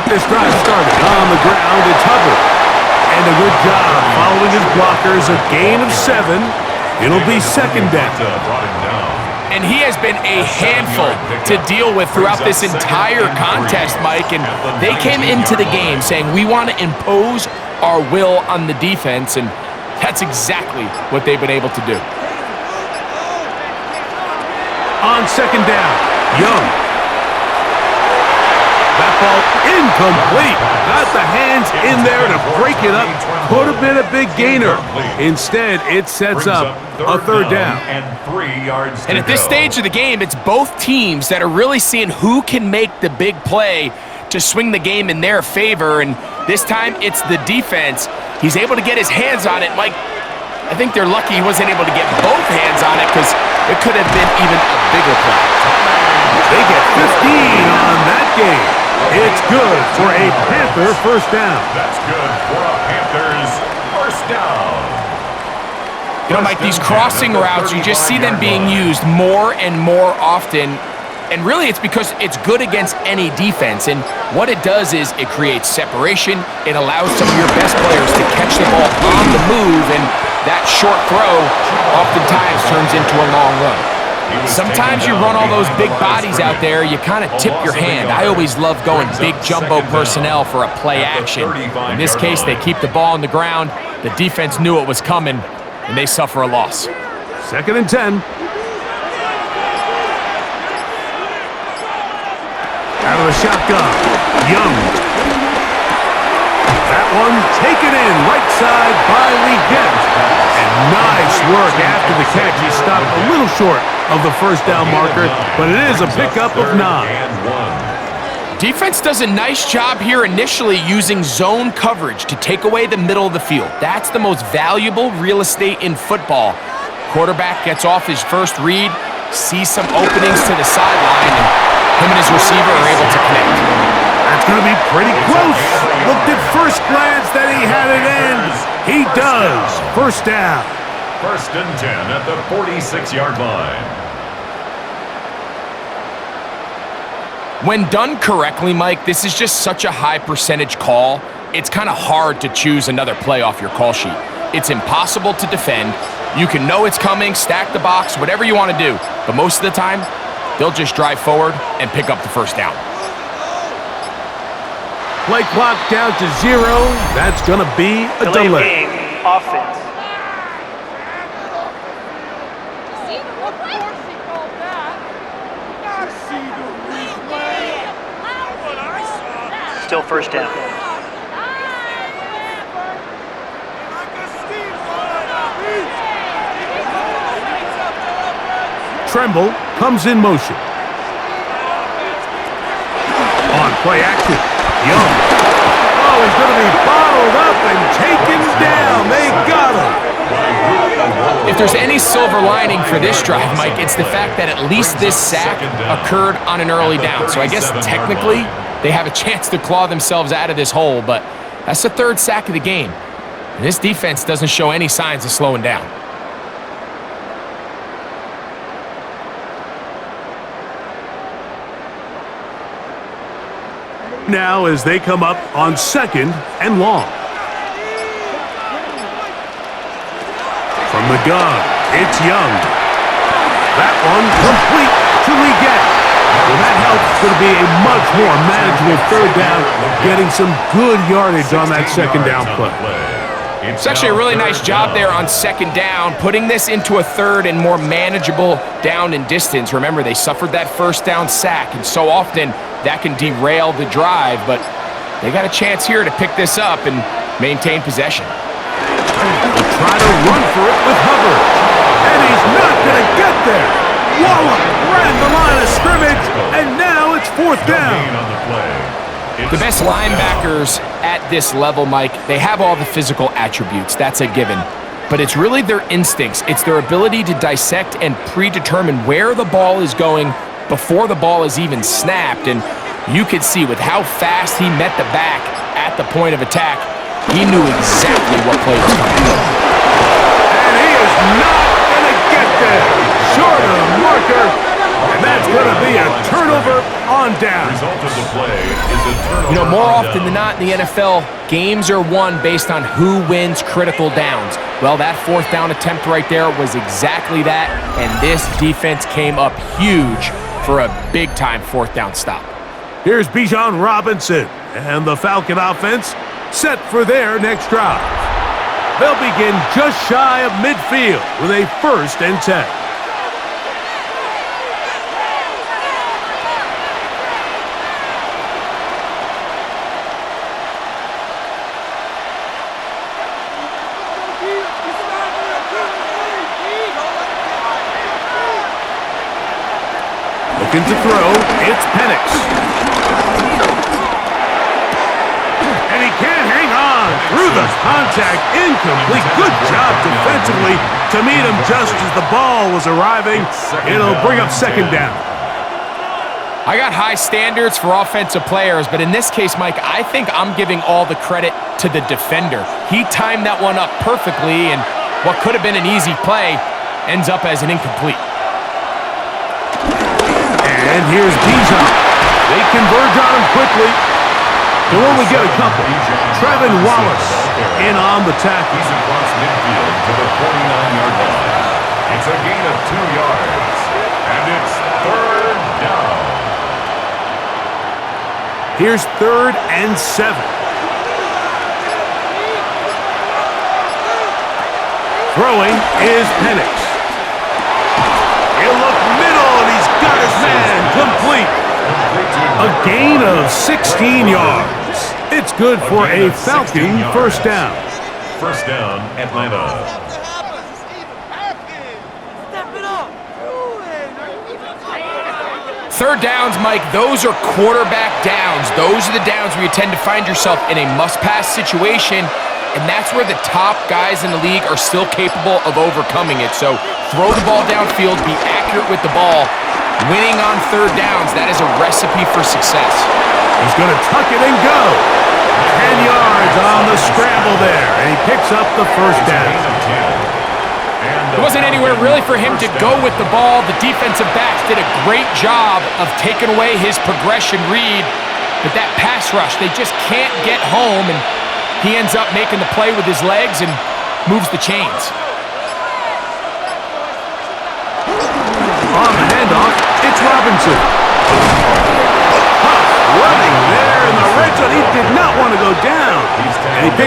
This drive started on the ground. It's Hubbard. And a good job following his blockers. A gain of 7. It'll be 2nd down. And he has been a handful to deal with throughout this entire contest, Mike. And they came into the game saying, we want to impose our will on the defense. And that's exactly what they've been able to do. On 2nd down, Young. That ball incomplete. Got the hands in there to break it up. Could have been a big gainer. Instead, it sets up a 3rd down. And 3 yards to And at this stage of the game, it's both teams that are really seeing who can make the big play to swing the game in their favor. And this time, it's the defense. He's able to get his hands on it. Mike, I think they're lucky he wasn't able to get both hands on it, because it could have been even a bigger play. They get 15 on that game. It's good for a Panther 1st down. That's good for a Panthers 1st down. You know, Mike, these crossing routes, you just see them being used more and more often. And really, it's because it's good against any defense. And what it does is it creates separation. It allows some of your best players to catch the ball on the move. And that short throw oftentimes turns into a long run. Sometimes you run all those big bodies out there, you kind of tip your hand. I always love going big jumbo personnel for a play action. In this case, they keep the ball on the ground. The defense knew it was coming, and they suffer a loss. 2nd and 10. Out of the shotgun, Young. That one taken in right side by Leggett. And nice work after the catch. He stopped a little short of the 1st down marker, but it is a pickup of 9. Defense does a nice job here initially using zone coverage to take away the middle of the field. That's the most valuable real estate in football. Quarterback gets off his first read, sees some openings to the sideline, and him and his receiver are able to connect. That's going to be pretty close. Looked at first glance that he had it in. He does. 1st down. 1st and 10 at the 46-yard line. When done correctly, Mike, this is just such a high percentage call. It's kind of hard to choose another play off your call sheet. It's impossible to defend. You can know it's coming, stack the box, whatever you want to do. But most of the time, they'll just drive forward and pick up the 1st down. Play clock down to 0. That's going to be a delay. Game, offense. Still first down. Tremble comes in motion. On play action, Young. Oh, he's going to be bottled up and taken down. They got him. If there's any silver lining for this drive, Mike, it's the fact that at least this sack occurred on an early down. So I guess technically they have a chance to claw themselves out of this hole, but that's the third sack of the game. And this defense doesn't show any signs of slowing down. Now as they come up on 2nd and long. From the gun, it's Young. That one complete to Leggett. Well, that helps. It's going to be a much more manageable 3rd down, getting some good yardage on that 2nd down play. It's actually a really nice job there on 2nd down, putting this into a 3rd and more manageable down and distance. Remember, they suffered that 1st down sack, and so often that can derail the drive, but they got a chance here to pick this up and maintain possession. They'll try to run for it with Hubbard, and he's not going to get there. Wallop ran the line of scrimmage, and now it's 4th down. The best linebackers at this level, Mike, they have all the physical attributes. That's a given. But it's really their instincts. It's their ability to dissect and predetermine where the ball is going before the ball is even snapped. And you could see with how fast he met the back at the point of attack, he knew exactly what play was coming. And he is not going to get there. Short of the marker. And that's going to be a turnover on down. Result of the play is a turnover. You know, more often than not in the NFL, games are won based on who wins critical downs. Well, that 4th down attempt right there was exactly that, and this defense came up huge for a big-time 4th down stop. Here's Bijan Robinson, and the Falcon offense set for their next drive. They'll begin just shy of midfield with a 1st and 10. Looking to throw, it's Penix. And he can't hang on through the contact. Incomplete. Good job defensively to meet him just as the ball was arriving. It'll bring up 2nd down. I got high standards for offensive players, but in this case, Mike, I think I'm giving all the credit to the defender. He timed that one up perfectly, and what could have been an easy play ends up as an incomplete. And here's Bijan. They converge on him quickly. They'll only get a couple. Trevin Wallace in on the tackle. He's across midfield to the 49-yard line. It's a gain of 2 yards, and it's 3rd down. Here's 3rd and 7. Throwing is Penix. He'll look middle, and he's got his man complete. A gain of 16 yards. It's good for a Falcon 1st down. 1st down, Atlanta. Third downs, Mike, those are quarterback downs. Those are the downs where you tend to find yourself in a must-pass situation, and that's where the top guys in the league are still capable of overcoming it. So throw the ball downfield, be accurate with the ball. Winning on 3rd downs, that is a recipe for success. He's going to tuck it and go. 10 yards on the scramble there, and he picks up the 1st down. There wasn't anywhere really for him to go with the ball. The defensive backs did a great job of taking away his progression read, but that pass rush, they just can't get home, and he ends up making the play with his legs and moves the chains. On the handoff, it's Robinson. Running there in the red zone. He did not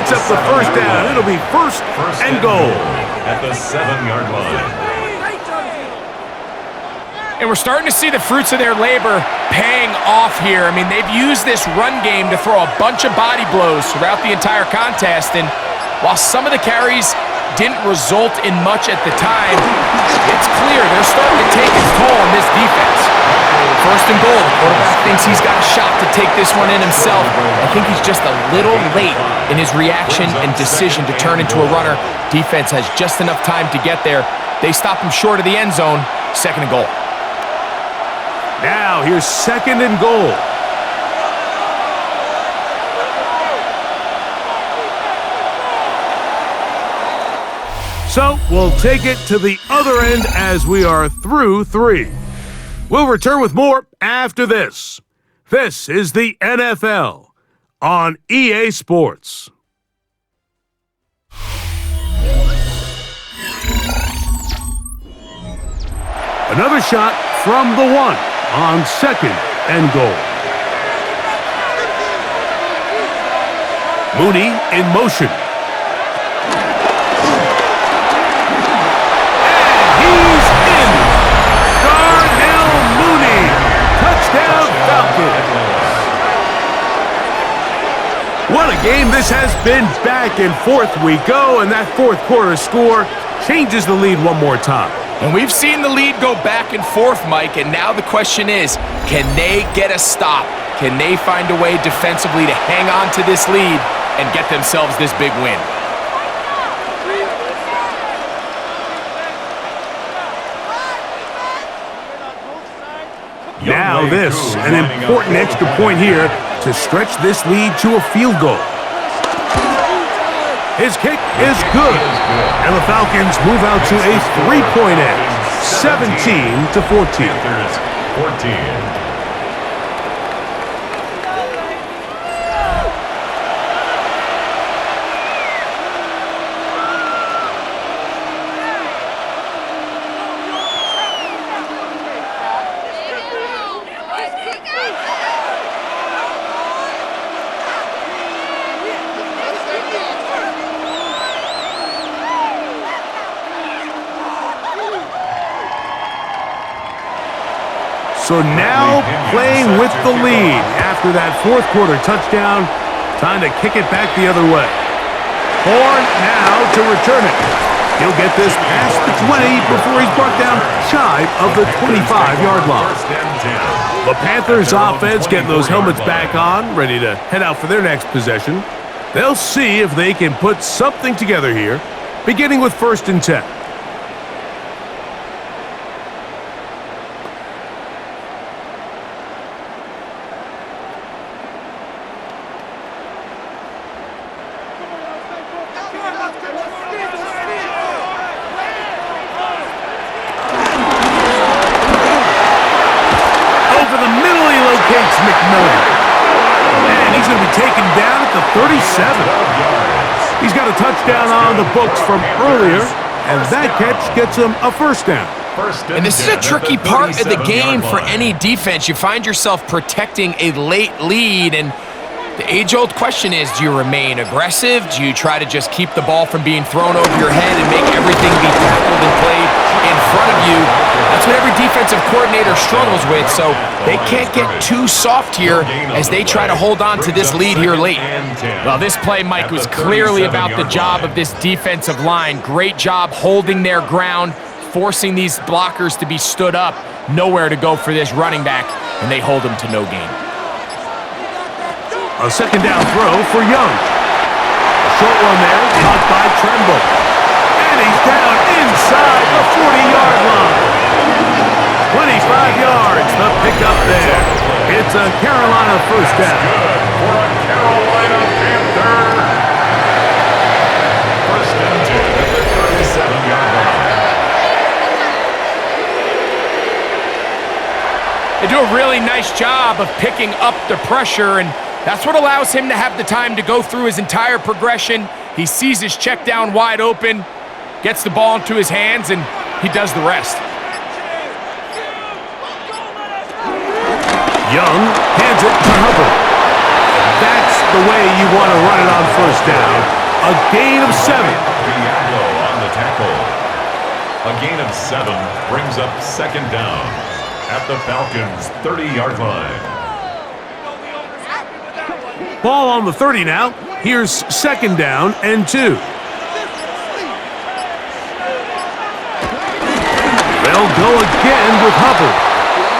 picks up the first down. It'll be first and goal. At the 7-yard line. And we're starting to see the fruits of their labor paying off here. I mean, they've used this run game to throw a bunch of body blows throughout the entire contest, and while some of the carries didn't result in much at the time, it's clear they're starting to take its toll on this defense. First and goal. The quarterback thinks he's got a shot to take this one in himself. I think he's just a little late in his reaction and decision to turn into a runner. Defense has just enough time to get there. They stop him short of the end zone. Second and goal. Now here's second and goal. So we'll take it to the other end as we are through 3. We'll return with more after this. This is the NFL on EA Sports. Another shot from the 1 on second and goal. Mooney in motion. What a game this has been. Back and forth we go, and that fourth quarter score changes the lead one more time. And we've seen the lead go back and forth, Mike, and now the question is, can they get a stop? Can they find a way defensively to hang on to this lead and get themselves this big win? Now this, an important extra point here to stretch this lead to a field goal. His kick is good, and the Falcons move out to a 3-point edge, 17-14. Panthers 14. So now playing with the lead after that fourth quarter touchdown. Time to kick it back the other way. Horn now to return it. He'll get this past the 20 before he's brought down shy of the 25-yard line. The Panthers offense getting those helmets back on, ready to head out for their next possession. They'll see if they can put something together here, beginning with 1st and 10. And he's going to be taken down at the 37. He's got a touchdown on the books from earlier, and that catch gets him a first down. And this is a tricky part of the game for any defense. You find yourself protecting a late lead, and the age-old question is, do you remain aggressive? Do you try to just keep the ball from being thrown over your head and make everything be tackled and played in front of you? That's what every defensive coordinator struggles with, so they can't get too soft here as they try to hold on to this lead here late. Well, this play, Mike, was clearly about the job of this defensive line. Great job holding their ground, forcing these blockers to be stood up. Nowhere to go for this running back, and they hold him to no gain. A second down throw for Young. A short one there, caught by Tremble. And he's down inside the 40-yard line. 25 yards, the pickup there. It's a Carolina first down. For a Carolina Panther. First down to the 37-yard line. They do a really nice job of picking up the pressure, and that's what allows him to have the time to go through his entire progression. He sees his check down wide open, gets the ball into his hands, and he does the rest. Young hands it to Hubbard. That's the way you want to run it on first down. A gain of 7. Diablo on the tackle. A gain of 7 brings up second down at the Falcons' 30-yard line. Ball on the 30 now. Here's second down and 2. They'll go again with Hubbard.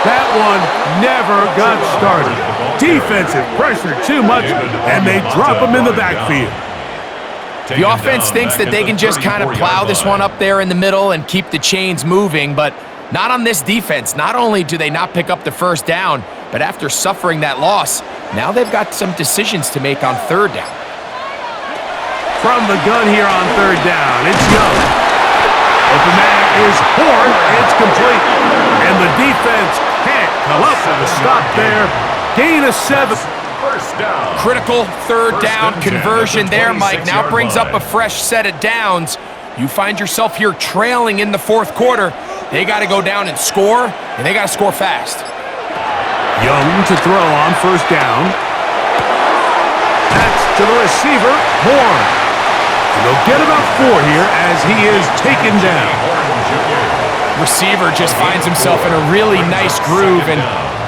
That one never got started. Defensive pressure too much, and they drop him in the backfield. The offense thinks that they can just kind of plow this one up there in the middle and keep the chains moving, but not on this defense. Not only do they not pick up the first down, but after suffering that loss, now they've got some decisions to make on third down. From the gun here on third down, it's Young. Open man is Horn. It's complete. And the defense can't come up with a stop there. Gain of 7. First down. Critical third down and 10 conversion at the there, Mike. Now 26-yard brings up a line. fresh set of downs. You find yourself here trailing in the fourth quarter. They got to go down and score, and they got to score fast. Young to throw on first down. That's to the receiver, Horn. And they'll get about 4 here as he is taken down. Receiver just finds himself in a really nice groove, and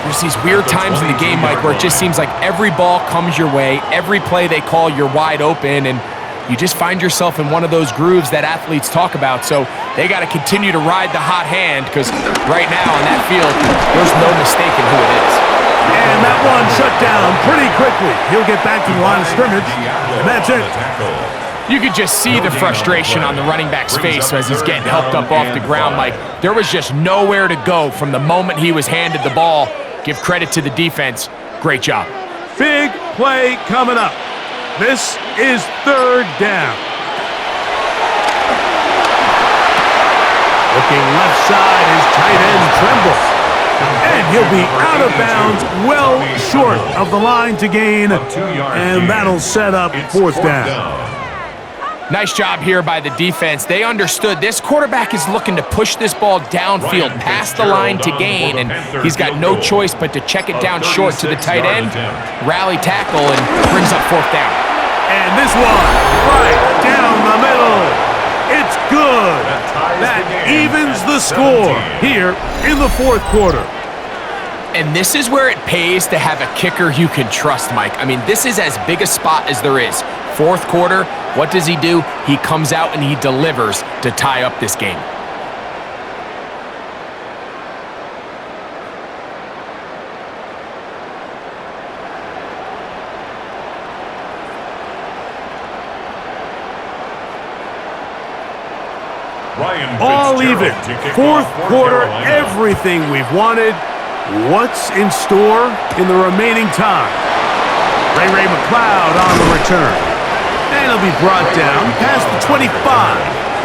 there's these weird times in the game, Mike, where it just seems like every ball comes your way, every play they call, you're wide open, and you just find yourself in one of those grooves that athletes talk about. So they got to continue to ride the hot hand, because right now on that field, there's no mistaking who it is. And that one shut down pretty quickly. He'll get back to the line of scrimmage, and that's it. You could just see the frustration on the running back's face as he's getting helped up off the ground. Like, there was just nowhere to go from the moment he was handed the ball. Give credit to the defense. Great job. Big play coming up. This is third down. Looking left side is tight end Tremble. And he'll be out of bounds, well short of the line to gain. And that'll set up fourth down. Nice job here by the defense. They understood this quarterback is looking to push this ball downfield past the line to gain, and he's got no choice but to check it down short to the tight end, rally tackle, and brings up fourth down. And this one, right down the middle. It's good. That evens the score here in the fourth quarter. And this is where it pays to have a kicker you can trust, Mike. I mean, this is as big a spot as there is. Fourth quarter, what does he do? He comes out and he delivers to tie up this game. All even. Fourth quarter, everything we've wanted. What's in store in the remaining time? Ray McLeod on the return. And he'll be brought down past the 25.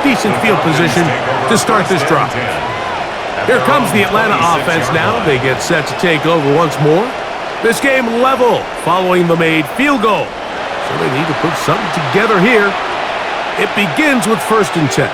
Decent field position to start this drive. Here comes the Atlanta offense now. They get set to take over once more. This game level following the made field goal. So they need to put something together here. It begins with 1st and 10.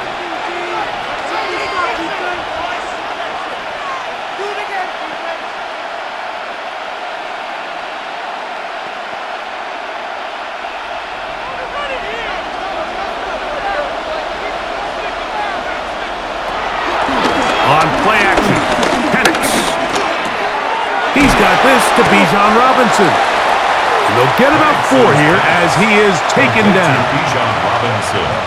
On play action, Penix. He's got this to Bijan Robinson. And they'll get about 4 here as he is taken down.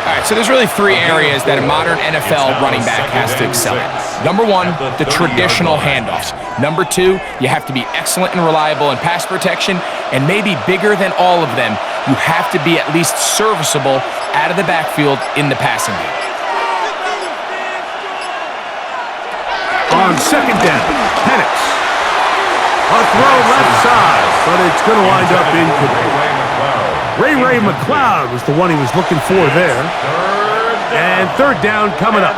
All right, so there's really 3 areas that a modern NFL running back has to excel at. Number 1, the traditional handoffs. Number 2, you have to be excellent and reliable in pass protection. And maybe bigger than all of them, you have to be at least serviceable out of the backfield in the passing game. On 2nd down, Penix. A throw left side, but it's going to wind up incomplete. Ray McLeod was the one he was looking for there. And third down coming up.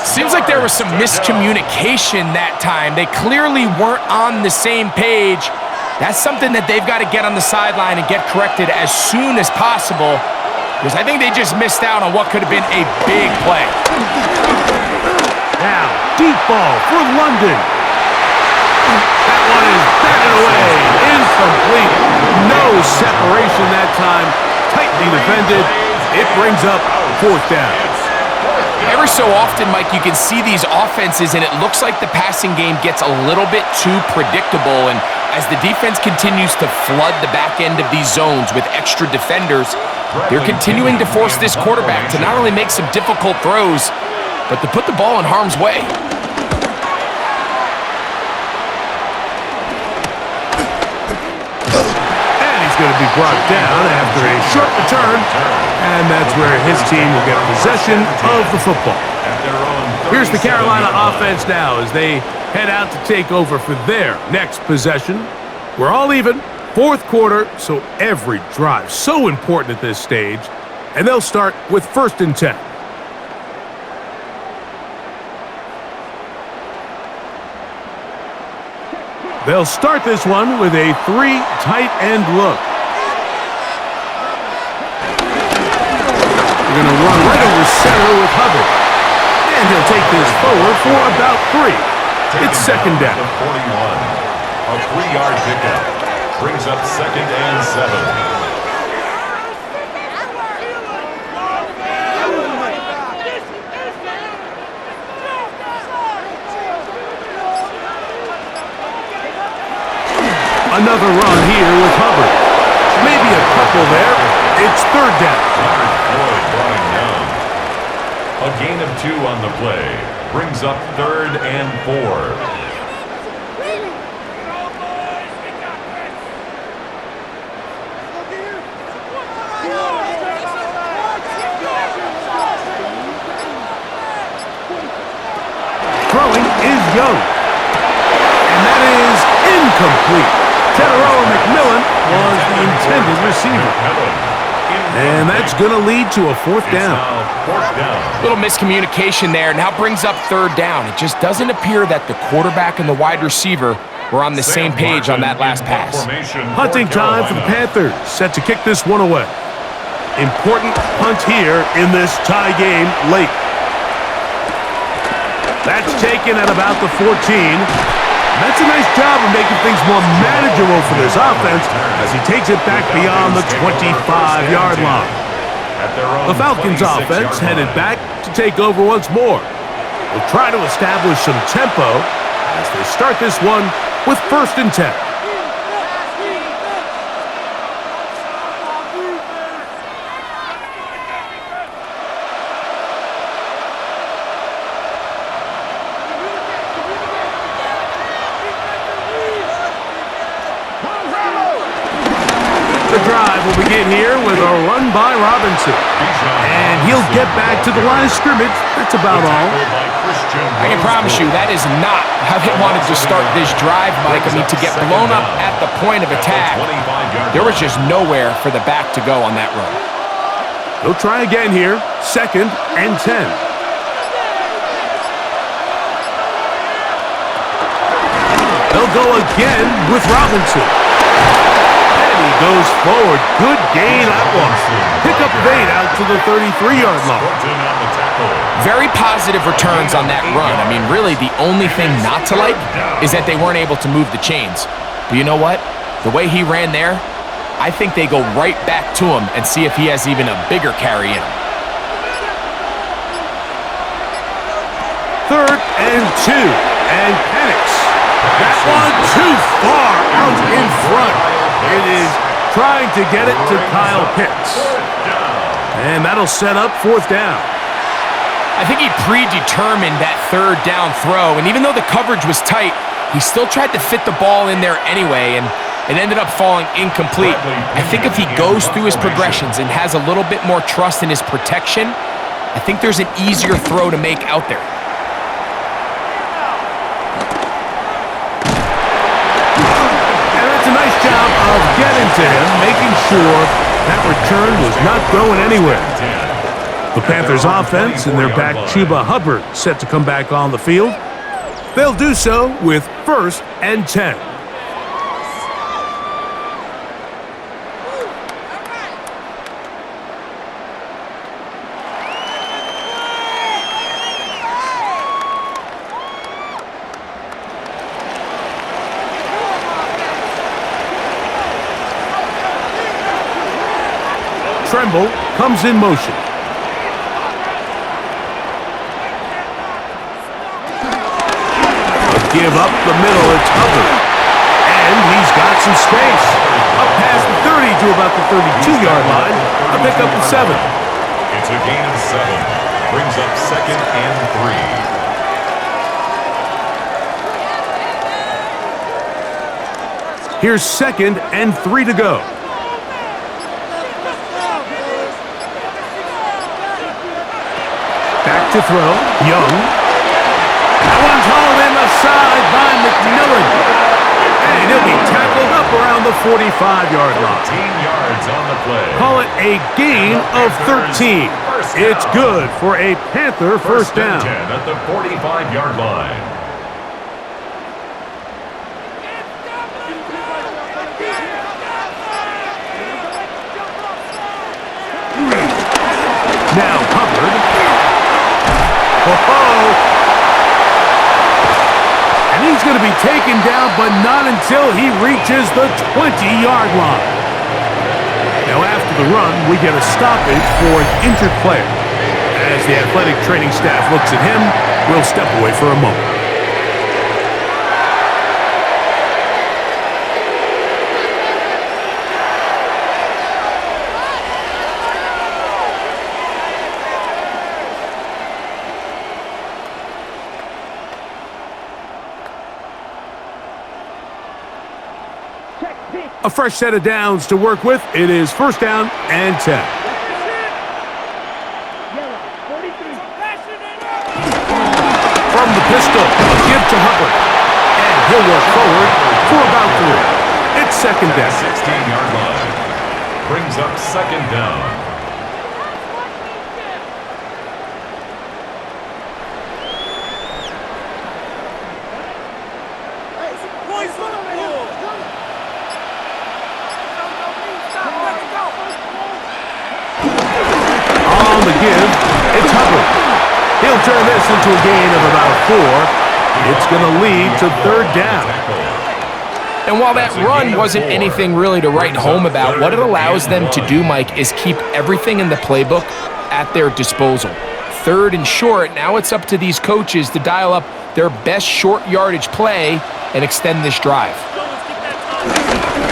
Seems like there was some miscommunication that time. They clearly weren't on the same page. That's something that they've got to get on the sideline and get corrected as soon as possible, because I think they just missed out on what could have been a big play. Now, deep ball for London. That one is batted away. Incomplete. No separation that time. Tightly defended. It brings up 4th down. Every so often, Mike, you can see these offenses, and it looks like the passing game gets a little bit too predictable. And as the defense continues to flood the back end of these zones with extra defenders, they're continuing to force this quarterback to not only make some difficult throws, but to put the ball in harm's way. And he's going to be brought down after a short return, and that's where his team will get possession of the football. Here's the Carolina offense now as they head out to take over for their next possession. We're all even, 4th quarter, so every drive so important at this stage, and they'll start with 1st and 10. They'll start this one with a 3 tight end look. They're going to run right over center with Hubbard. And he'll take this forward for about 3. It's 2nd down. 41. A 3-yard pickup. Brings up 2nd and 7. Another run here with Hubbard. Maybe a couple there. It's 3rd down. Floyd brought him down. A gain of 2 on the play. Brings up 3rd and 4. Throwing is Young. And that is incomplete. McMillan was the intended receiver. And that's going to lead to a 4th down. Little miscommunication there. Now brings up 3rd down. It just doesn't appear that the quarterback and the wide receiver were on the same page on that last pass. Punting time for the Panthers, set to kick this one away. Important punt here in this tie game late. That's taken at about the 14. That's a nice job of making things more manageable for this offense as he takes it back beyond the 25-yard line. The Falcons offense headed back to take over once more. They'll try to establish some tempo as they start this one with 1st and 10. The drive will begin here with a run by Robinson. And he'll get back to the line of scrimmage. That's about all. I can promise you that is not how they wanted to start this drive, Mike. I mean, to get blown up at the point of attack, there was just nowhere for the back to go on that run. They'll try again here. 2nd and 10. They'll go again with Robinson. He goes forward. Good gain that one. Pick up 8 out to the 33-yard line. Very positive returns on that run. I mean, really, the only thing not to like is that they weren't able to move the chains. But you know what? The way he ran there, I think they go right back to him and see if he has even a bigger carry in him. 3rd and 2. And panics. That one too far out in front. It is trying to get it to Kyle Pitts. And that'll set up 4th down. I think he predetermined that 3rd down throw, and even though the coverage was tight, he still tried to fit the ball in there anyway, and it ended up falling incomplete. I think if he goes through his progressions and has a little bit more trust in his protection, I think there's an easier throw to make out there. Job of getting to him, making sure that return was not going anywhere. The Panthers offense and their back Chuba Hubbard set to come back on the field. They'll do so with 1st and 10. Tremble comes in motion. A give up the middle, it's Hubbard. And he's got some space. Up past the 30 to about the 32-yard line. A pickup of 7. It's a gain of 7. Brings up 2nd and 3. Here's 2nd and 3 to go. Back to throw. Young. That one's hauled in the side by McMillan. And he'll be tackled up around the 45-yard line. 13 yards on the play. Call it a gain of 13. It's good for a Panther first down. 10 at the 45-yard line. Now Hubbard. Oh-ho! And he's going to be taken down, but not until he reaches the 20-yard line. Now after the run, we get a stoppage for an injured player. As the athletic training staff looks at him, we'll step away for a moment. A fresh set of downs to work with. It is first down and 10. From the pistol, a give to Hubbard. And he'll work forward for about 3. It's second down. 16-yard line. Brings up 2nd down. On the give, it's Hubbard. He'll turn this into a gain of about 4. It's going to lead to 3rd down. And while that run wasn't anything really to write home about, what it allows them to do, Mike, is keep everything in the playbook at their disposal. 3rd and short, now it's up to these coaches to dial up their best short yardage play and extend this drive.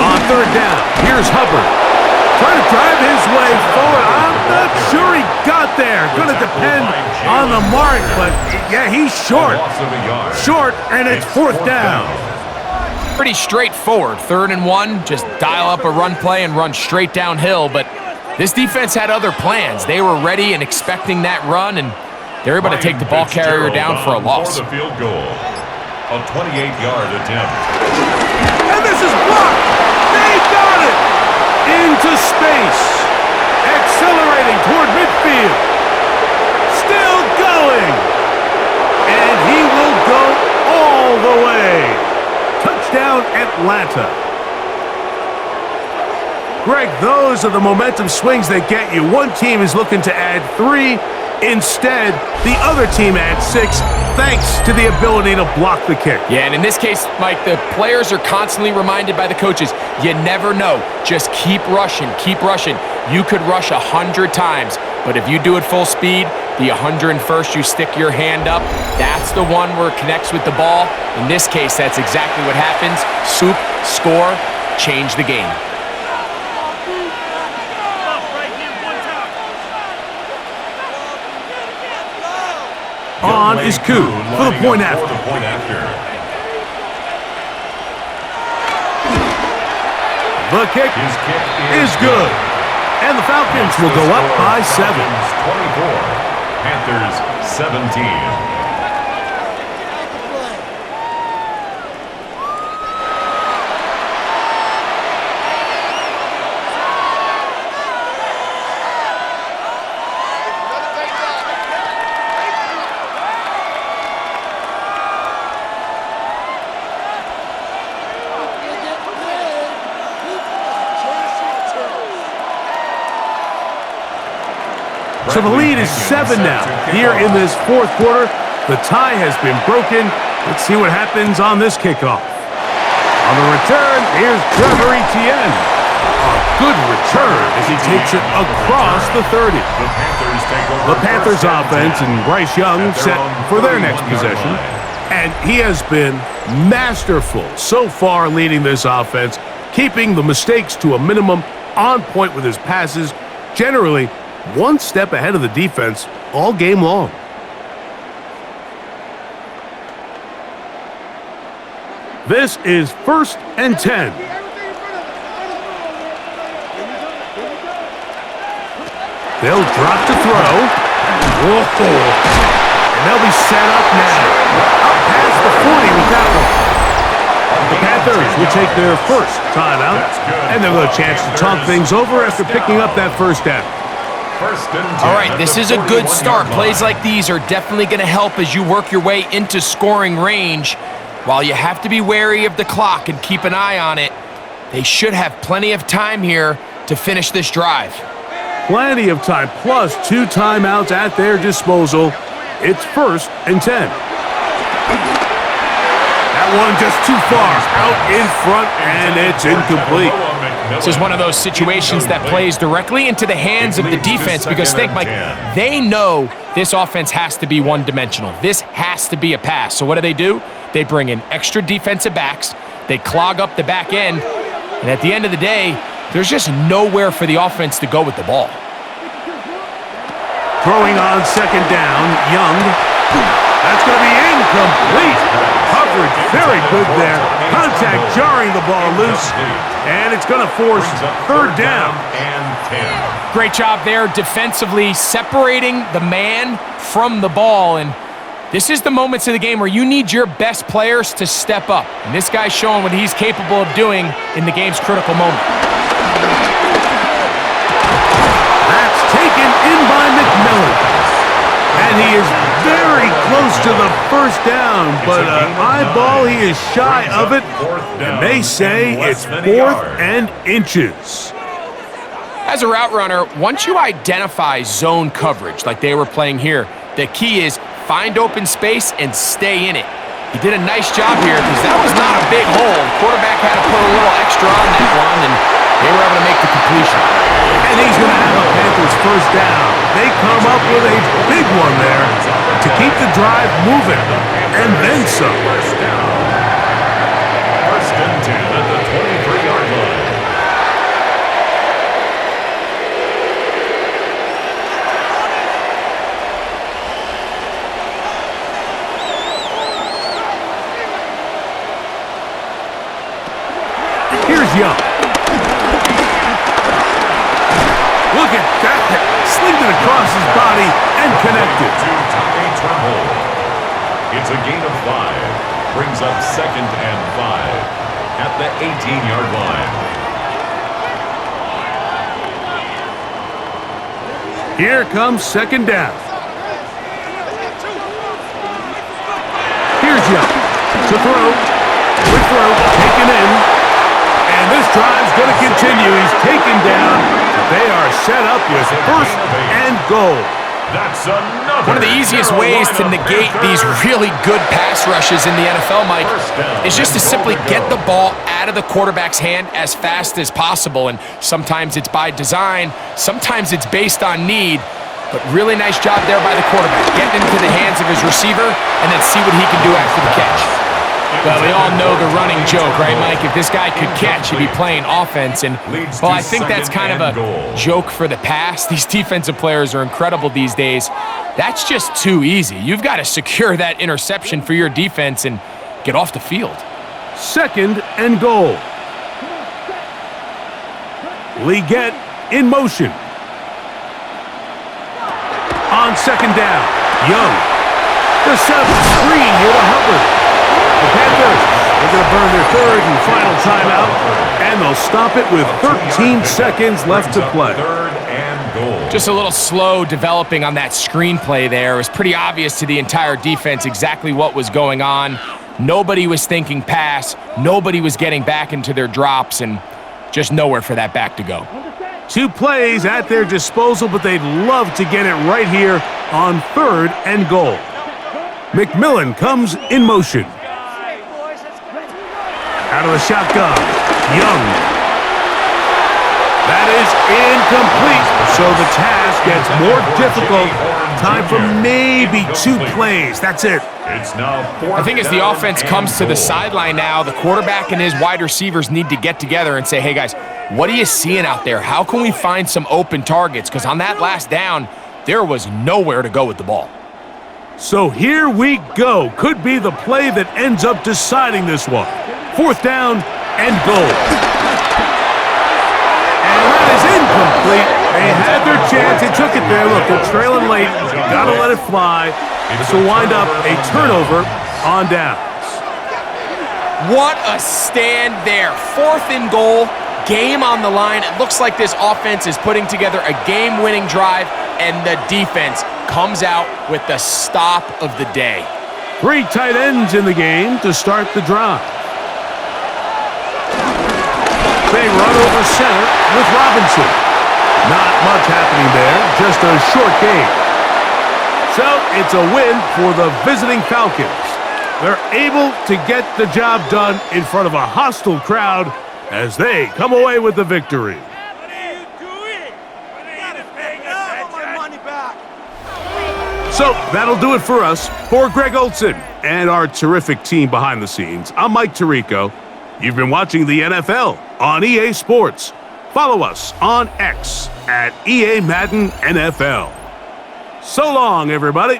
On 3rd down, here's Hubbard. Trying to drive his way forward. I'm not sure he got there. Going to depend on the mark, but yeah, he's short. Short, and it's 4th down. Pretty straightforward. 3rd and 1, just dial up a run play and run straight downhill, but this defense had other plans. They were ready and expecting that run, and they're able to take the ball carrier down for a loss. For the field goal. A 28-yard attempt. And this is blocked. They got it. Into space. Accelerating toward midfield. Still going. And he will go all the way. Touchdown, Atlanta. Greg, those are the momentum swings that get you. One team is looking to add 3. Instead, the other team adds 6, thanks to the ability to block the kick. Yeah, and in this case, Mike, the players are constantly reminded by the coaches, you never know. Just keep rushing, keep rushing. You could rush 100 times, but if you do it full speed, the 101st, you stick your hand up, that's the one where it connects with the ball. In this case, that's exactly what happens. Swoop, score, change the game. On is Koo for the point after. The kick is good. And the Falcons will go up by 7. 24, Panthers 17. So the lead is 7 now. Here in this 4th quarter, the tie has been broken. Let's see what happens on this kickoff. On the return, here's Trevor Etienne. A Good return as he takes it across the 30. The Panthers take over The Panthers offense and Bryce Young set for their next possession. And he has been masterful so far leading this offense, keeping the mistakes to a minimum, on point with his passes, generally one step ahead of the defense all game long. This is 1st and 10. They'll drop to throw. Whoa. And they'll be set up now. Up past the 40 with that one. The Panthers will take their first timeout, and they'll have a chance to talk things over after picking up that first down. All right, this is a good start. Plays like these are definitely going to help as you work your way into scoring range. While you have to be wary of the clock and keep an eye on it, they should have plenty of time here to finish this drive. Plenty of time, plus 2 timeouts at their disposal. It's 1st and 10. That one just too far, out in front, and it's incomplete. This is one of those situations that plays directly into the hands of the defense because think, Mike, they know this offense has to be one-dimensional. This has to be a pass. So what do? They bring in extra defensive backs. They clog up the back end. And at the end of the day, there's just nowhere for the offense to go with the ball. Throwing on 2nd down, Young. That's going to be incomplete. Coverage very good there. Contact jarring the ball loose. And it's going to force 3rd down. Great job there defensively, separating the man from the ball. And this is the moments of the game where you need your best players to step up. And this guy's showing what he's capable of doing in the game's critical moment. That's taken in by McMillan. And he is very close to the first down, but eyeball, he is shy of it. And they say it's 4th and inches. As a route runner, once you identify zone coverage like they were playing here, the key is find open space and stay in it. He did a nice job here because that was not a big hole. Quarterback had to put a little extra on that one, and they were able to make the completion. And he's going to have a Panthers first down. They come up with a big one there to keep the drive moving, and then some. 1st and 10 at the 23-yard line. Here's Young. Look at that. Slinged it across his body and connected. To Tommy Tremble. It's a gain of 5. Brings up 2nd and 5 at the 18-yard line. Here comes 2nd down. Here's Young. To throw. Quick throw. Taken in. And this drive's going to continue. He's taken down. They are set up with 1st and goal. That's another. One of the easiest ways to negate these really good pass rushes in the NFL, Mike, is just to simply get the ball out of the quarterback's hand as fast as possible. And sometimes it's by design, sometimes it's based on need. But really nice job there by the quarterback, getting into the hands of his receiver and then see what he can do after the catch. Well, we all know the running joke, right, Mike? If this guy could catch, he'd be playing offense. And, well, I think that's kind of a joke for the past. These defensive players are incredible these days. That's just too easy. You've got to secure that interception for your defense and get off the field. 2nd and goal. Leggett in motion. On 2nd down, Young. The set up a screen here to Hubbard. The Panthers are going to burn their 3rd and final timeout, and they'll stop it with 13 seconds left to play. 3rd and goal. Just a little slow developing on that screenplay there. It was pretty obvious to the entire defense exactly what was going on. Nobody was thinking pass. Nobody was getting back into their drops, and just nowhere for that back to go. 2 plays at their disposal, but they'd love to get it right here on 3rd and goal. McMillan comes in motion. Out of the shotgun, Young. That is incomplete. So the task gets more difficult. Time for maybe 2 plays. That's it. It's now 4th I think as the offense comes to the sideline now, the quarterback and his wide receivers need to get together and say, hey, guys, what are you seeing out there? How can we find some open targets? Because on that last down, there was nowhere to go with the ball. So here we go. Could be the play that ends up deciding this one. 4th down and goal. And that is incomplete. They had their chance. They took it there. Look, they're trailing late. Got to let it fly. This will wind up a turnover on downs. What a stand there. 4th and goal, game on the line. It looks like this offense is putting together a game-winning drive, and the defense comes out with the stop of the day. 3 tight ends in the game to start the drive. They run over center with Robinson. Not much happening there, just a short game. So it's a win for the visiting Falcons. They're able to get the job done in front of a hostile crowd as they come away with the victory. So that'll do it for us. For Greg Olson and our terrific team behind the scenes, I'm Mike Tirico. You've been watching the NFL on EA Sports. Follow us on X at EA Madden NFL. So long, everybody.